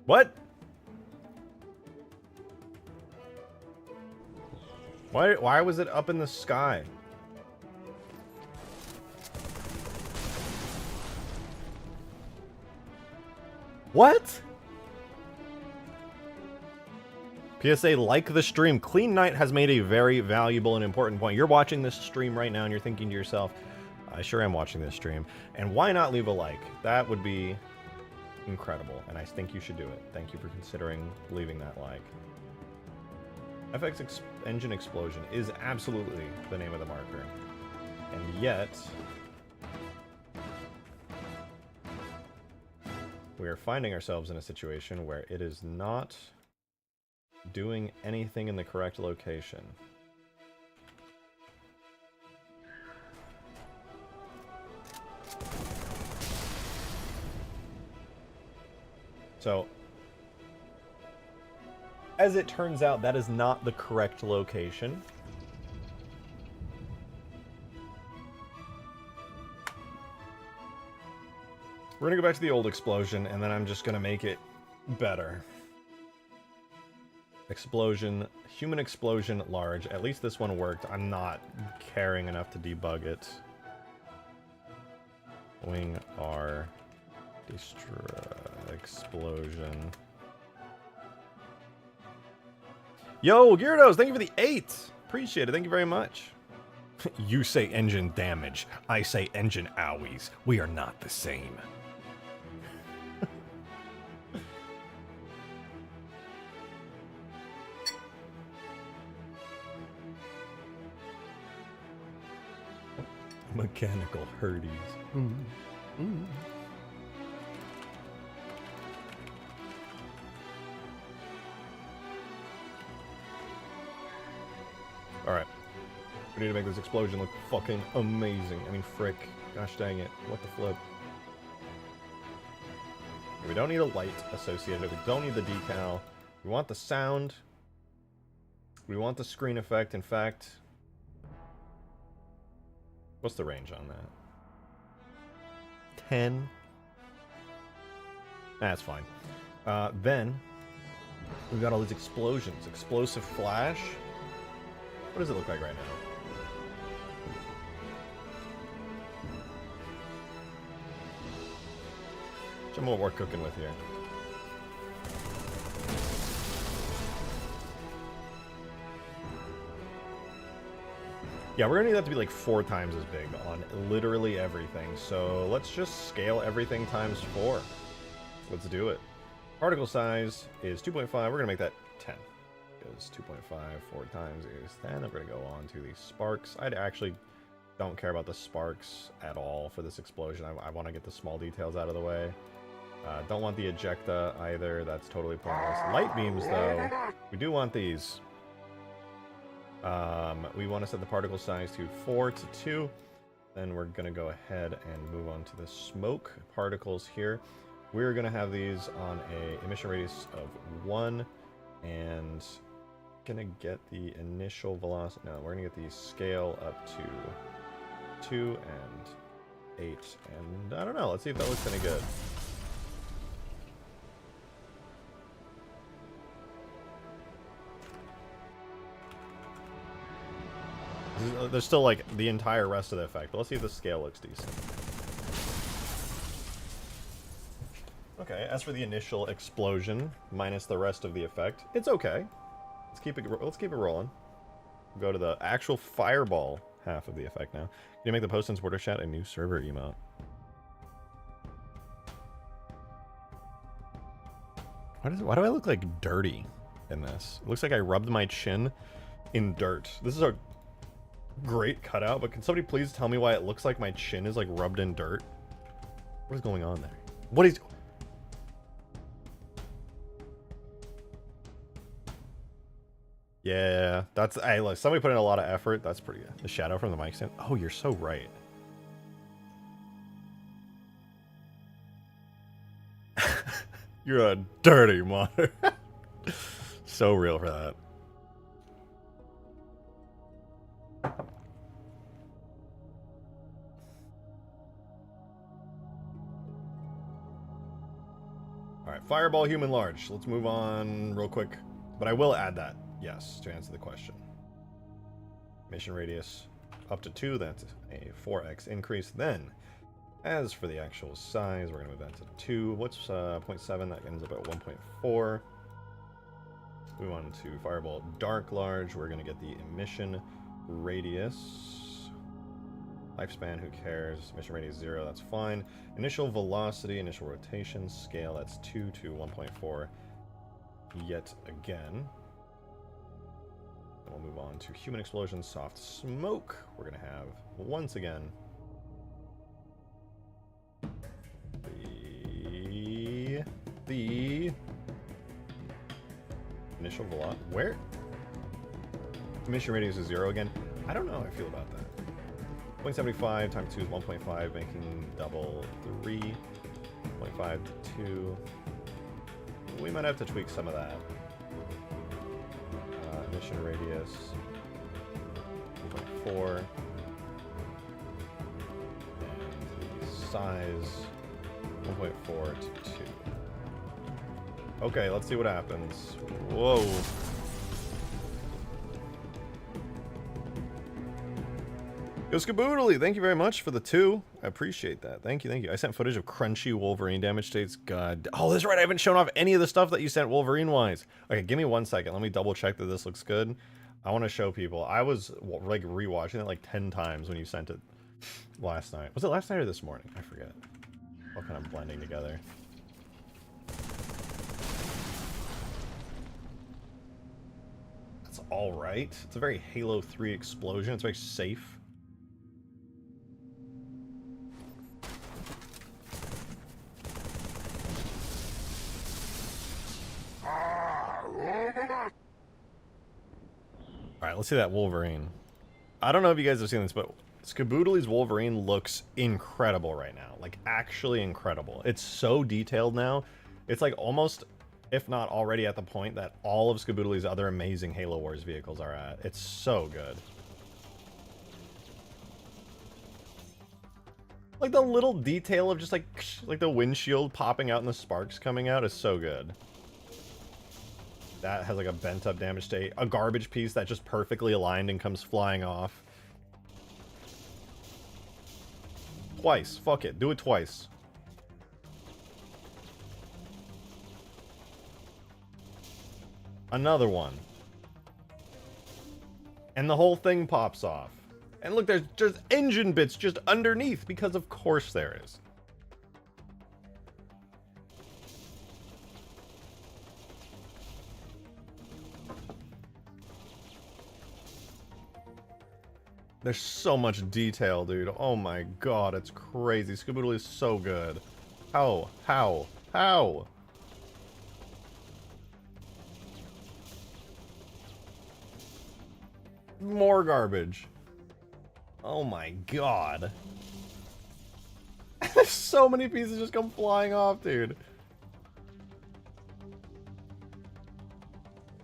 What? Why was it up in the sky? What? PSA, like the stream. Clean Knight has made a very valuable and important point. You're watching this stream right now and you're thinking to yourself, I sure am watching this stream. And why not leave a like? That would be incredible. And I think you should do it. Thank you for considering leaving that like. FX engine explosion is absolutely the name of the marker. And yet, we are finding ourselves in a situation where it is not doing anything in the correct location. So, as it turns out, that is not the correct location. We're gonna go back to the old explosion, and then I'm just gonna make it better. Explosion, human explosion, large. At least this one worked. I'm not caring enough to debug it. Wing R, explosion. Yo, Gyarados, thank you for the 8. Appreciate it. Thank you very much. You say engine damage. I say engine owies. We are not the same. Mechanical hurdies. Alright. We need to make this explosion look fucking amazing. I mean, frick. Gosh dang it. What the flip? We don't need a light associated. We don't need the decal. We want the sound. We want the screen effect. In fact, what's the range on that? 10? That's fine. Then, we've got all these explosions. Explosive flash. What does it look like right now? Show me what we're cooking with here. Yeah, we're gonna need that to be like 4 times as big on literally everything. So let's just scale everything times 4. Let's do it. Particle size is 2.5. We're gonna make that 10. Because 2.5, 4 times is 10. I'm gonna go on to the sparks. I actually don't care about the sparks at all for this explosion. I want to get the small details out of the way. Don't want the ejecta either. That's totally pointless. Light beams, though, we do want these. We want to set the particle size to 4 to 2. Then we're going to go ahead and move on to the smoke particles here. We're going to have these on a emission radius of 1. And going to get the initial velocity. No, we're going to get the scale up to 2 and 8. And I don't know. Let's see if that looks any good. There's still, like, the entire rest of the effect, but let's see if the scale looks decent. Okay, as for the initial explosion, minus the rest of the effect, it's okay. Let's keep it rolling. Go to the actual fireball. half of the effect now. Can you make the post and supporter chat a new server emote? Why do I look like dirty in this? It looks like I rubbed my chin in dirt. This is a great cutout, but can somebody please tell me why it looks like my chin is like rubbed in dirt? What is going on there? What is... Yeah, that's... Hey, look, somebody put in a lot of effort. That's pretty good. The shadow from the mic stand. Oh, you're so right. You're a dirty mother. So real for that. Alright, Fireball Human Large. Let's move on real quick. But I will add that, yes, to answer the question. Mission radius up to 2, that's a 4x increase. Then, as for the actual size, we're going to move that to 2. What's 0.7? That ends up at 1.4. Move on to Fireball Dark Large. We're going to get the emission radius. Lifespan, who cares? Mission radius 0, that's fine. Initial velocity, initial rotation, scale, that's 2 to 1.4 yet again. We'll move on to Human Explosion, Soft Smoke. We're going to have, once again, the initial velocity. Where? Emission radius is 0 again. I don't know how I feel about that. 0.75 times 2 is 1.5, making double 3. 0.5 to 2. We might have to tweak some of that. Emission radius 1.4. And the size 1.4 to 2. Okay, let's see what happens. Whoa. Yo, Skaboodly, thank you very much for the 2. I appreciate that. Thank you, thank you. I sent footage of crunchy Wolverine damage states. God. Oh, that's right. I haven't shown off any of the stuff that you sent Wolverine-wise. Okay, give me 1 second. Let me double check that this looks good. I want to show people. I was, like, rewatching it like 10 times when you sent it last night. Was it last night or this morning? I forget. All kind of blending together. That's all right. It's a very Halo 3 explosion. It's very safe. Alright, let's see that Wolverine. I don't know if you guys have seen this, but Skaboodly's Wolverine looks incredible right now. Like, actually incredible. It's so detailed now. It's like almost, if not already at the point that all of Skaboodly's other amazing Halo Wars vehicles are at. It's so good. Like, the little detail of just like the windshield popping out and the sparks coming out is so good. That has like a bent up damage state. A garbage piece that just perfectly aligned and comes flying off. Twice. Fuck it. Do it twice. Another one. And the whole thing pops off. And look, there's just engine bits just underneath, because of course there is. There's so much detail, dude. Oh my god, it's crazy. Skaboodly is so good. How? More garbage. Oh my god. There's so many pieces just come flying off, dude.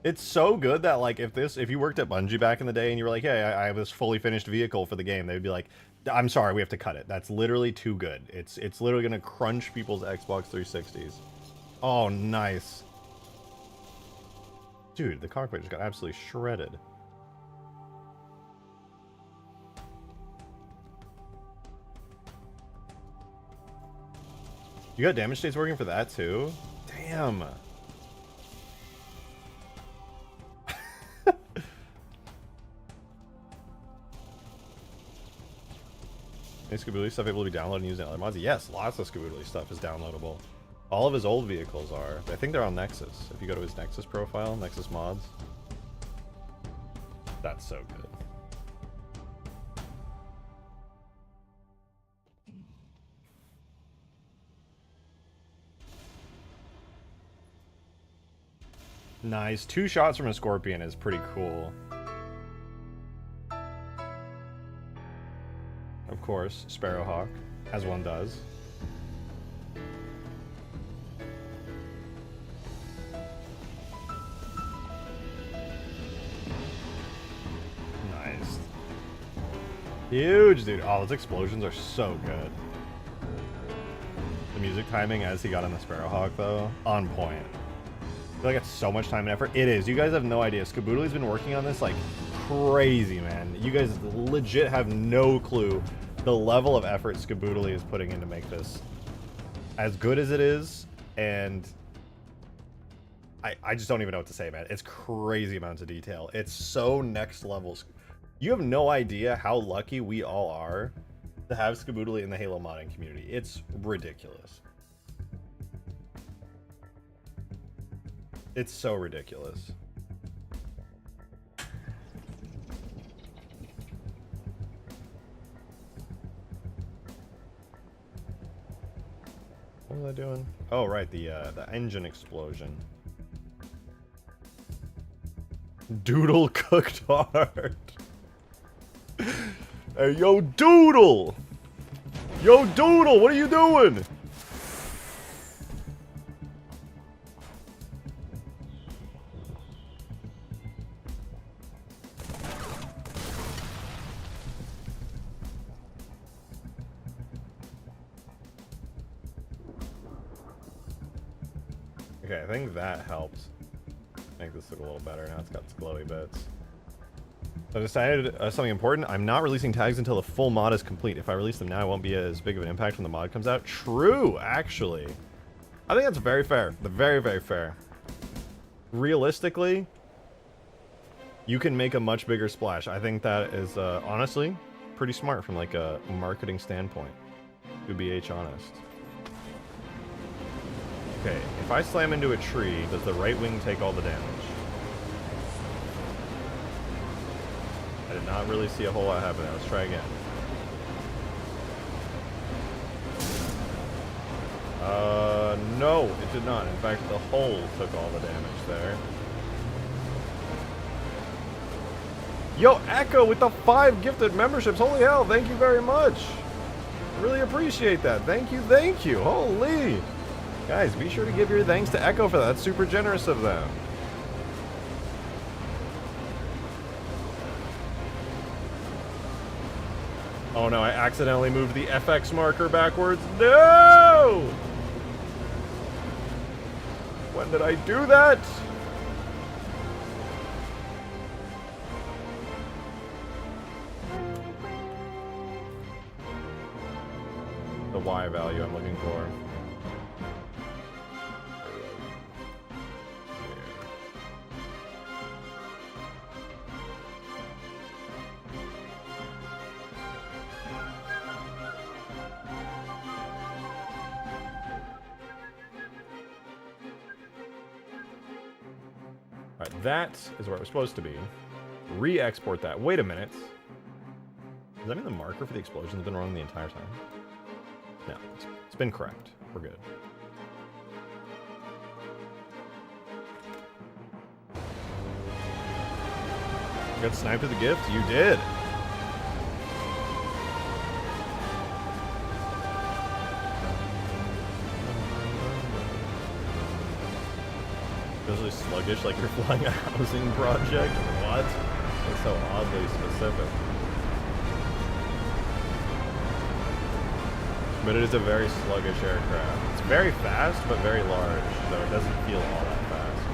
It's so good that, like, if you worked at Bungie back in the day and you were like, hey, I have this fully finished vehicle for the game, they would be like, I'm sorry, we have to cut it. That's literally too good. It's literally gonna crunch people's Xbox 360s. Oh, nice. Dude, the cockpit just got absolutely shredded. You got damage states working for that too? Damn. Is Skaboodly stuff able to be downloaded and used in other mods? Yes, lots of Skaboodly stuff is downloadable. All of his old vehicles are. I think they're on Nexus. If you go to his Nexus profile, Nexus mods. That's so good. Nice. 2 shots from a Scorpion is pretty cool. Of course, Sparrowhawk, as one does. Nice. Huge, dude. Oh, those explosions are so good. The music timing as he got on the Sparrowhawk, though, on point. I feel like it's so much time and effort. It is. You guys have no idea. Skaboodly's been working on this like crazy, man. You guys legit have no clue the level of effort Skaboodly is putting in to make this as good as it is, and I just don't even know what to say, man. It's crazy amounts of detail. It's so next level. You have no idea how lucky we all are to have Skaboodly in the Halo modding community. It's ridiculous. It's so ridiculous. What was I doing? Oh, right, the engine explosion. Doodle cooked hard. Hey, yo, Doodle! Yo, Doodle, what are you doing? Okay, I think that helped make this look a little better. Now it's got glowy bits. So I decided something important. I'm not releasing tags until the full mod is complete. If I release them now, it won't be as big of an impact when the mod comes out. True, actually. I think that's very fair. Very, very fair. Realistically, you can make a much bigger splash. I think that is, honestly, pretty smart from like a marketing standpoint, to be honest. Okay, if I slam into a tree, does the right wing take all the damage? I did not really see a whole lot happen there. Let's try again. No, it did not. In fact, the hole took all the damage there. Yo, Echo with the 5 gifted memberships. Holy hell, thank you very much. Really appreciate that. Thank you, thank you. Holy. Guys, be sure to give your thanks to Echo for that. That's super generous of them. Oh no, I accidentally moved the FX marker backwards. No! When did I do that? The Y value I'm looking for. Alright, that is where it was supposed to be. Re-export that. Wait a minute. Does that mean the marker for the explosion has been wrong the entire time? No, it's been correct. We're good. You got sniped with the gift? You did! Really sluggish, like you're flying a housing project? What? That's so oddly specific. But it is a very sluggish aircraft. It's very fast, but very large, so it doesn't feel all that fast.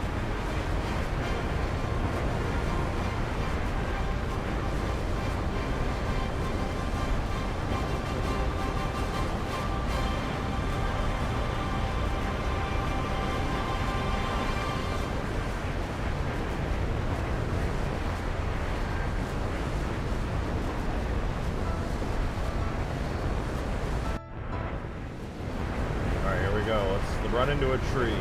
into a tree.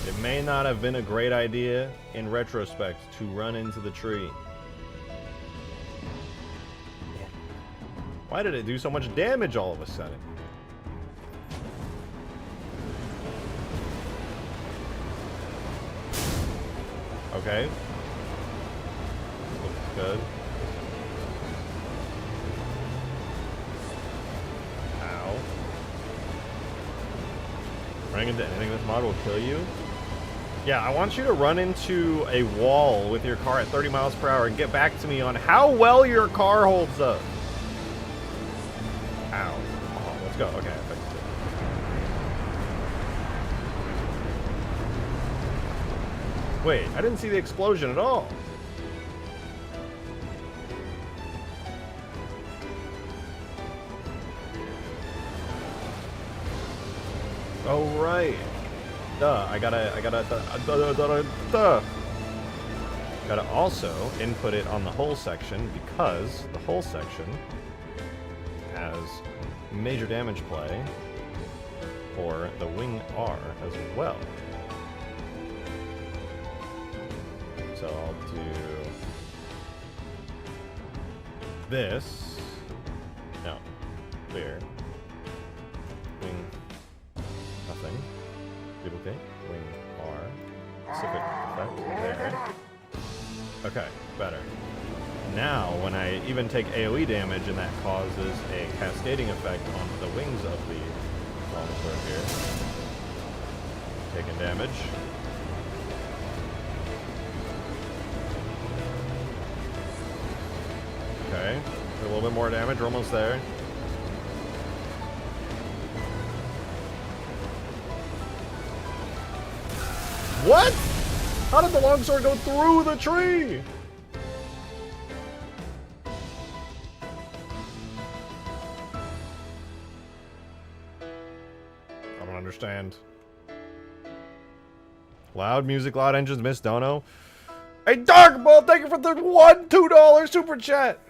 It may not have been a great idea in retrospect to run into the tree. Why did it do so much damage all of a sudden? Okay. Looks good. Ow. Running into anything in this mod will kill you? Yeah, I want you to run into a wall with your car at 30 miles per hour and get back to me on how well your car holds up. Ow. Oh, let's go. Okay, I fixed it. Wait, I didn't see the explosion at all. Oh, right. Duh, I gotta also input it on the whole section because the whole section has major damage play for the wing R as well. So I'll do this. No, clear. Wing, nothing. Duplicate. Wing R. Specific effect there. Okay, better. Now, when I even take AoE damage and that causes a cascading effect on the wings of the longsword here. Taking damage. Okay, a little bit more damage, we're almost there. What? How did the longsword go through the tree? I don't understand. Loud music, loud engines, Miss Dono. Hey, Darkball, thank you for the $2 super chat.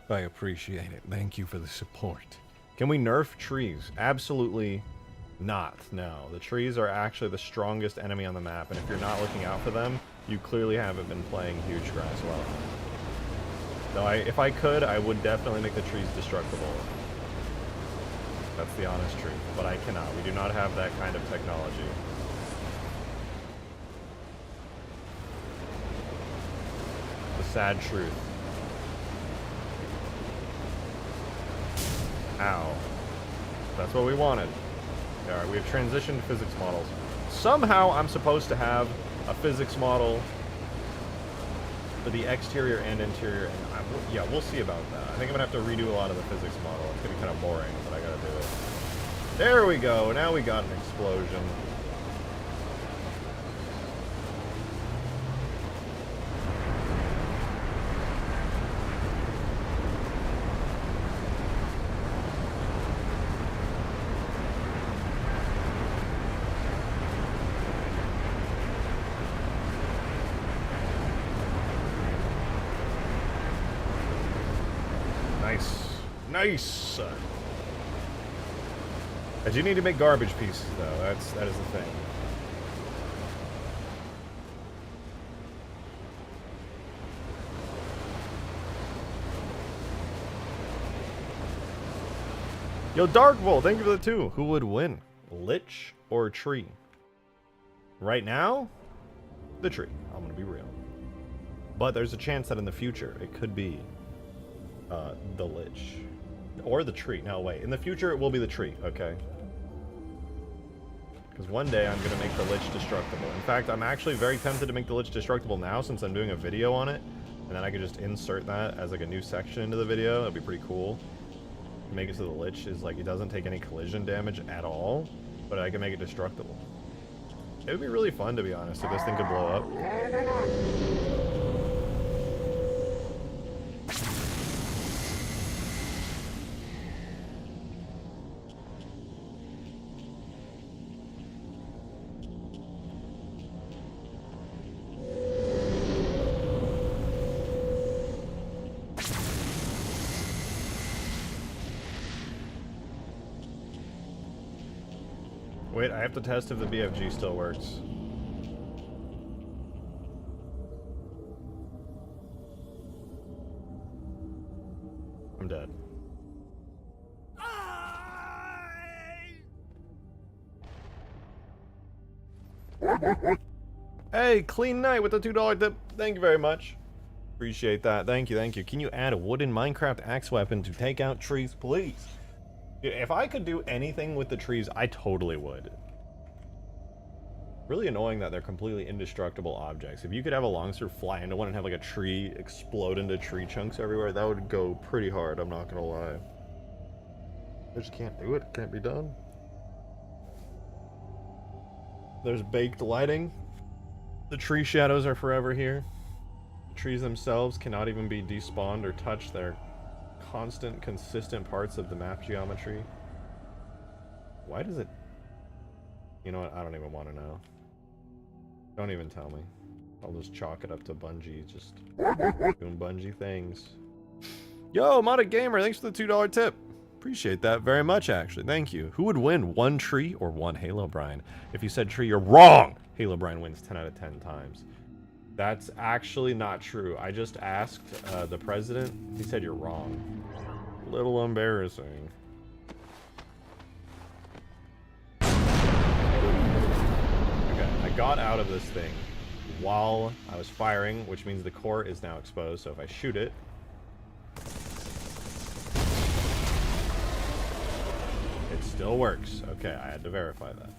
I appreciate it. Thank you for the support. Can we nerf trees? Absolutely not. No. The trees are actually the strongest enemy on the map, and if you're not looking out for them, you clearly haven't been playing Hugegrass well. So if I could, I would definitely make the trees destructible. That's the honest truth. But I cannot. We do not have that kind of technology. The sad truth. Ow. That's what we wanted. Alright, we have transitioned physics models. Somehow I'm supposed to have a physics model for the exterior and interior, and yeah, we'll see about that. I think I'm gonna have to redo a lot of the physics model. It's gonna be kind of boring, but I gotta do it. There we go. Now we got an explosion. Nice. I do need to make garbage pieces, though. That is the thing. Yo, Darkbull, thank you for the 2. Who would win, Lich or Tree? Right now, the Tree. I'm gonna be real. But there's a chance that in the future it could be the Lich. Or the Tree. No, wait. In the future, it will be the Tree, okay? Because one day, I'm going to make the Lich destructible. In fact, I'm actually very tempted to make the Lich destructible now, since I'm doing a video on it. And then I could just insert that as, like, a new section into the video. That'd be pretty cool. Make it so the Lich is, like, it doesn't take any collision damage at all. But I can make it destructible. It would be really fun, to be honest, if this thing could blow up. Wait, I have to test if the BFG still works. I'm dead. Hey, Clean Knight with the $2 tip. Thank you very much. Appreciate that. Thank you, thank you. Can you add a wooden Minecraft axe weapon to take out trees, please? Dude, if I could do anything with the trees, I totally would. Really annoying that they're completely indestructible objects. If you could have a longsword fly into one and have like a tree explode into tree chunks everywhere, that would go pretty hard, I'm not gonna lie. I just can't do it. It can't be done. There's baked lighting. The tree shadows are forever here. The trees themselves cannot even be despawned or touched. They're constant, consistent parts of the map geometry. Why does it... You know what? I don't even want to know. Don't even tell me. I'll just chalk it up to Bungie, just doing Bungie things. Yo, Modded Gamer, thanks for the $2 tip. Appreciate that very much, actually. Thank you. Who would win, one tree or one Halo Brian? If you said tree, you're wrong! Halo Brian wins 10 out of 10 times. That's actually not true. I just asked the president. He said you're wrong. A little embarrassing. Okay, I got out of this thing while I was firing, which means the core is now exposed, so if I shoot it... It still works. Okay, I had to verify that.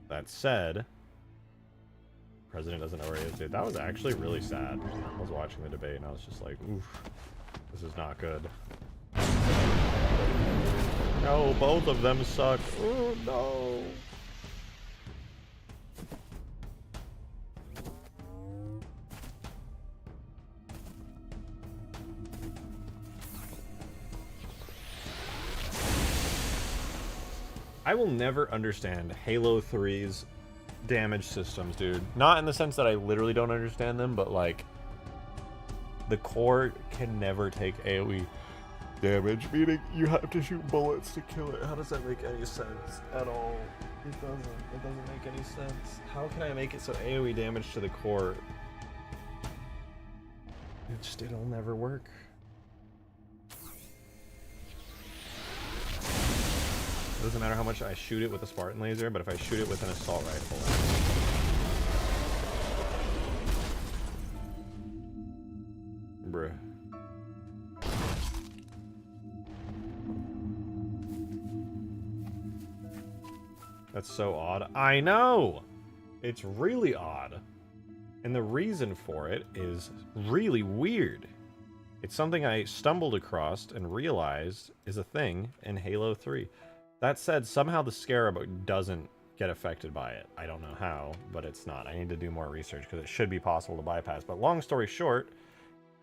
That said, President doesn't know where he is. Dude, that was actually really sad. I was watching the debate and I was just like, oof, this is not good. No, both of them suck. Oh, no. I will never understand Halo 3's damage systems, dude. Not in the sense that I literally don't understand them, but like the core can never take AoE damage, meaning you have to shoot bullets to kill it. How does that make any sense at all? It doesn't make any sense. How can I make it so AoE damage to the core? It'll never work. It doesn't matter how much I shoot it with a Spartan laser, but if I shoot it with an assault rifle. Bruh. That's so odd. I know! It's really odd. And the reason for it is really weird. It's something I stumbled across and realized is a thing in Halo 3. That said, somehow the Scarab doesn't get affected by it. I don't know how, but it's not. I need to do more research because it should be possible to bypass. But long story short,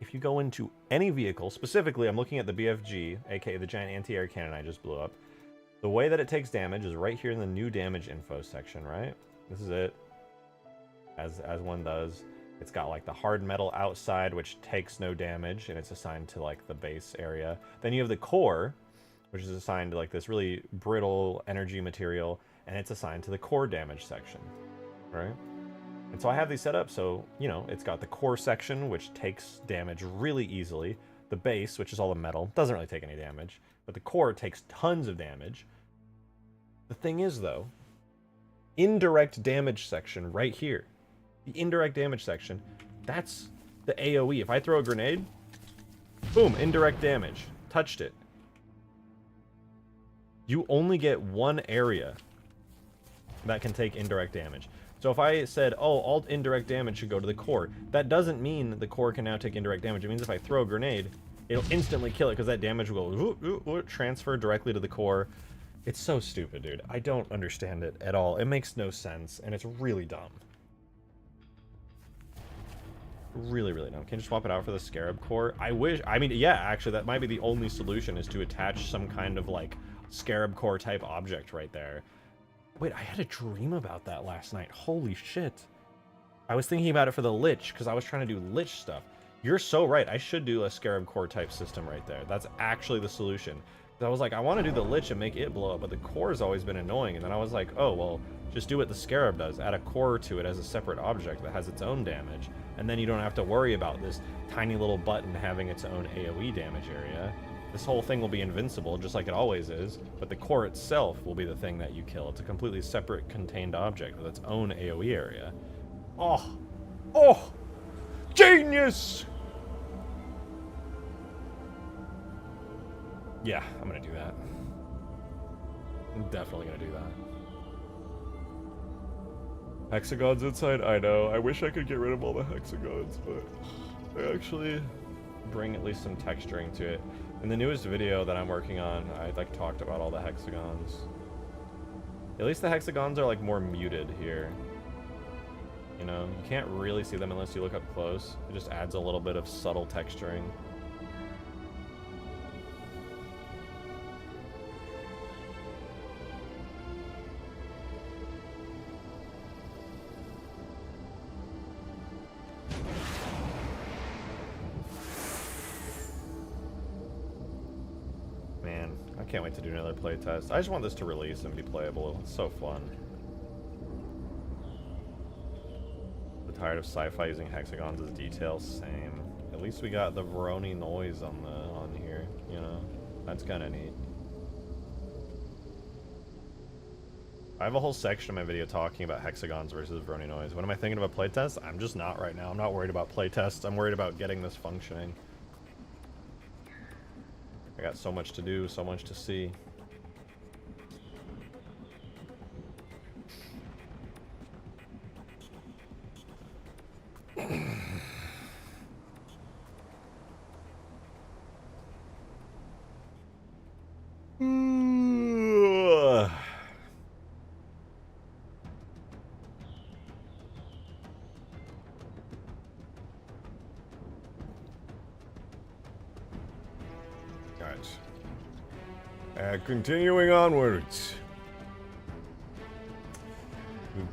if you go into any vehicle, specifically I'm looking at the BFG, aka the giant anti-air cannon I just blew up, the way that it takes damage is right here in the new damage info section, right? This is it. As one does. It's got like the hard metal outside, which takes no damage, and it's assigned to like the base area. Then you have the core, which is assigned to like this really brittle energy material, and it's assigned to the core damage section, right? And so I have these set up so, you know, it's got the core section, which takes damage really easily. The base, which is all the metal, doesn't really take any damage, but the core takes tons of damage. The thing is, though, indirect damage section right here, the indirect damage section, that's the AoE. If I throw a grenade, boom, indirect damage. Touched it. You only get one area that can take indirect damage. So if I said, oh, all indirect damage should go to the core, that doesn't mean the core can now take indirect damage. It means if I throw a grenade, it'll instantly kill it because that damage will go transfer directly to the core. It's so stupid, dude. I don't understand it at all. It makes no sense, and it's really dumb. Really, really dumb. Can you swap it out for the Scarab core? I wish. I mean, yeah, actually, that might be the only solution, is to attach some kind of, like, Scarab core type object right there. Wait, I had a dream about that last night. Holy shit. I was thinking about it for the Lich, because I was trying to do Lich stuff. You're so right. I should do a scarab core type system right there. That's actually the solution. I was like, I want to do the lich and make it blow up, but the core has always been annoying. And then I was like, oh, well, just do what the scarab does. Add a core to it as a separate object that has its own damage. And then you don't have to worry about this tiny little button having its own AoE damage area. This whole thing will be invincible, just like it always is, but the core itself will be the thing that you kill. It's a completely separate contained object with its own AoE area. Oh! Oh! Genius! Yeah, I'm gonna do that. I'm definitely gonna do that. Hexagons inside, I know. I wish I could get rid of all the hexagons, but they actually bring at least some texturing to it. In the newest video that I'm working on, I like talked about all the hexagons. At least the hexagons are like more muted here. You know, you can't really see them unless you look up close. It just adds a little bit of subtle texturing. Man, I can't wait to do another playtest. I just want this to release and be playable. It's so fun. Tired of sci-fi using hexagons as details. Same. At least we got the Veroni noise on here. You know, that's kind of neat. I have a whole section of my video talking about hexagons versus Veroni noise. When am I thinking of a playtest? I'm just not right now. I'm not worried about playtests. I'm worried about getting this functioning. I got so much to do, so much to see. Continuing onwards.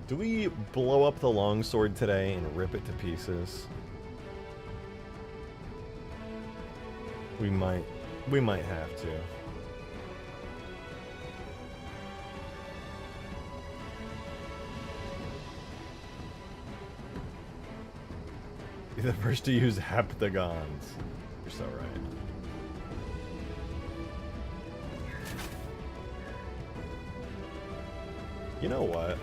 Do we blow up the longsword today and rip it to pieces? We might have to. Be the first to use heptagons. You're so right. You know what?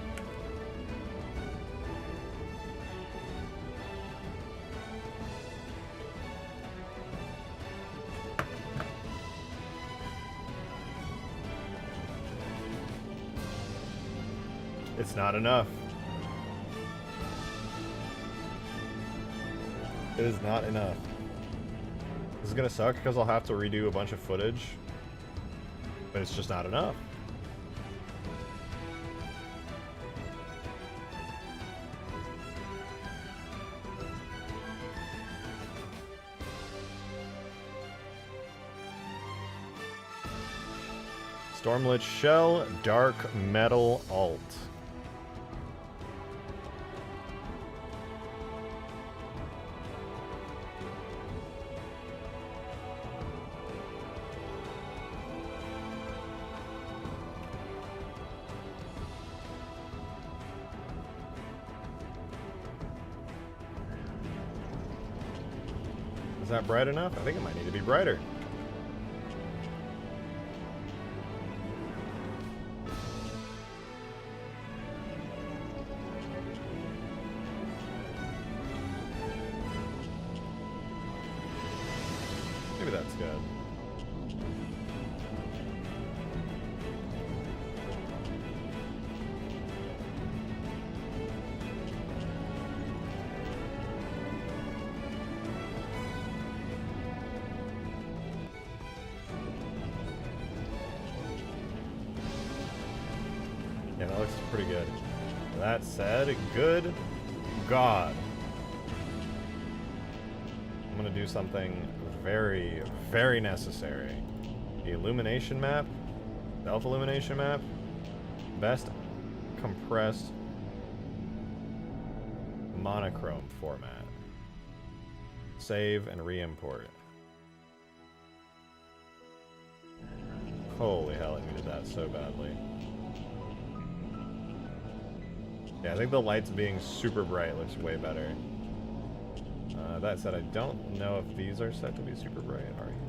It's not enough. It is not enough. This is gonna suck because I'll have to redo a bunch of footage, but it's just not enough. Stormlit Shell, Dark Metal Alt. Is that bright enough? I think it might need to be brighter. Maybe that's good. Yeah, that looks pretty good. That said, good God. I'm gonna do something very, very necessary. The illumination map, self-illumination map, best compressed monochrome format. Save and re-import. Holy hell, I needed that so badly. Yeah, I think the lights being super bright looks way better. That said, I don't know if these are set to be super bright, are you?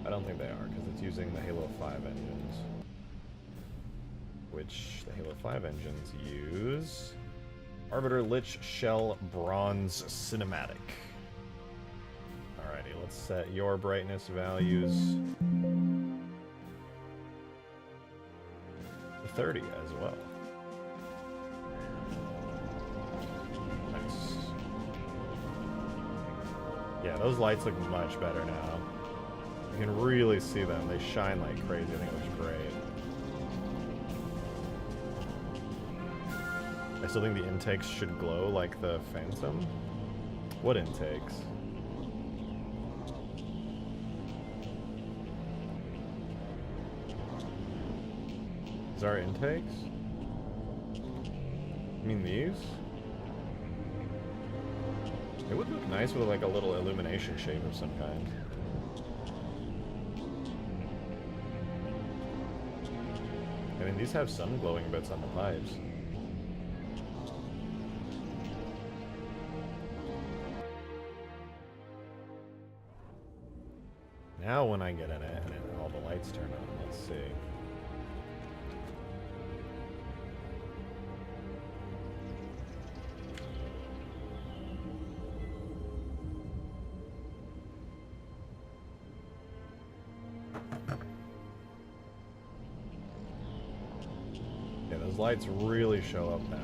I don't think they are, because it's using the Halo 5 engines. Which the Halo 5 engines use... Arbiter Lich Shell Bronze Cinematic. Alrighty, let's set your brightness values to 30 as well. Nice. Yeah, those lights look much better now. You can really see them. They shine like crazy. I think it looks great. I still think the intakes should glow like the Phantom. What intakes? Is our intakes? You mean these? It would look nice with like a little illumination shape of some kind. I mean, these have some glowing bits on the pipes. Now when I get in it and all the lights turn on, let's see. Yeah, those lights really show up now.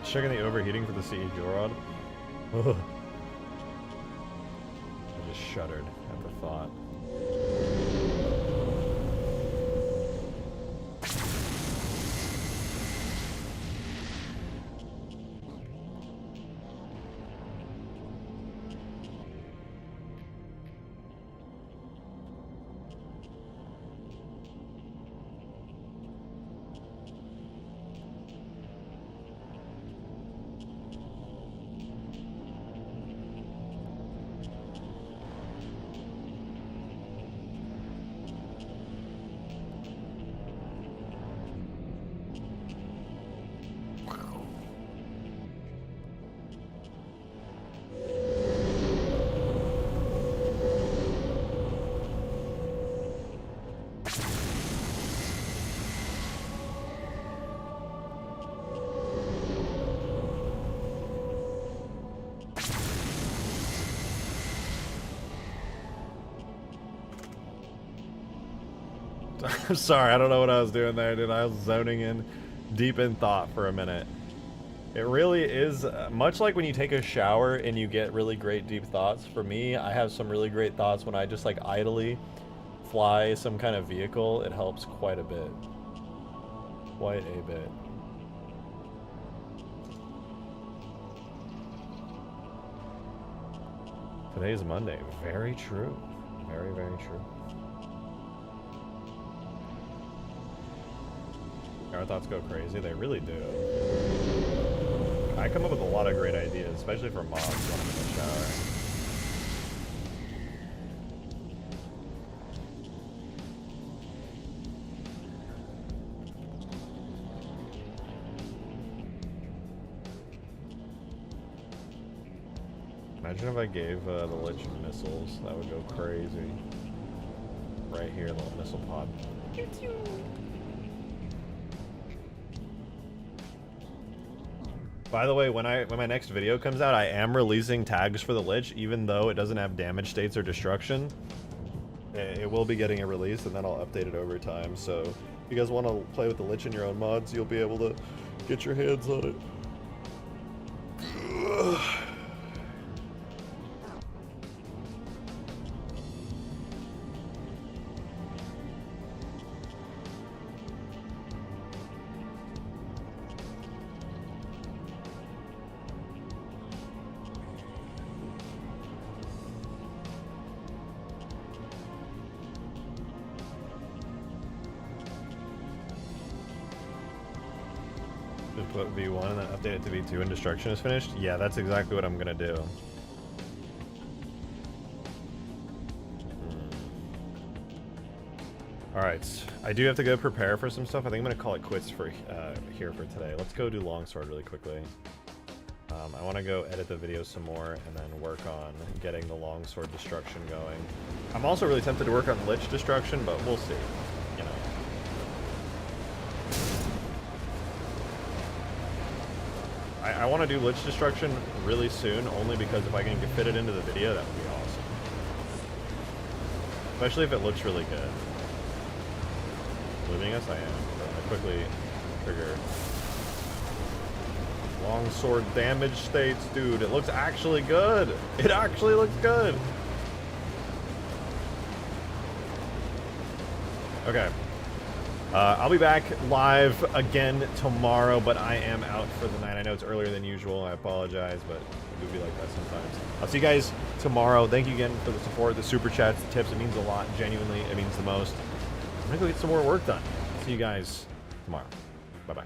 Checking the overheating for the CE fuel rod. Ugh. I just shuddered at the thought. I'm sorry, I don't know what I was doing there, dude. I was zoning in deep in thought for a minute. It really is much like when you take a shower and you get really great deep thoughts. For me, I have some really great thoughts when I just like idly fly some kind of vehicle. It helps quite a bit. Quite a bit. Today's Monday. Very true. Very, very true. Our thoughts go crazy. They really do. I come up with a lot of great ideas, especially for mobs when I'm in the shower. Imagine if I gave the Lich missiles. That would go crazy. Right here, little missile pod. By the way, when my next video comes out, I am releasing tags for the Lich, even though it doesn't have damage states or destruction. It will be getting a release, and then I'll update it over time. So if you guys want to play with the Lich in your own mods, you'll be able to get your hands on it. Just put V1 and then update it to V2 and destruction is finished? Yeah, that's exactly what I'm gonna do. Alright, I do have to go prepare for some stuff. I think I'm gonna call it quits for here for today. Let's go do Longsword really quickly. I want to go edit the video some more and then work on getting the Longsword destruction going. I'm also really tempted to work on Lich destruction, but we'll see. You know. I want to do Lich destruction really soon, only because if I can fit it into the video, that would be awesome. Especially if it looks really good. Leaving us, I am. But I quickly trigger. Longsword damage states, dude. It looks actually good. It actually looks good. Okay. I'll be back live again tomorrow, but I am out for the night. I know it's earlier than usual. I apologize, but it do be like that sometimes. I'll see you guys tomorrow. Thank you again for the support, the super chats, the tips. It means a lot. Genuinely, it means the most. I'm gonna go get some more work done. See you guys tomorrow. Bye-bye.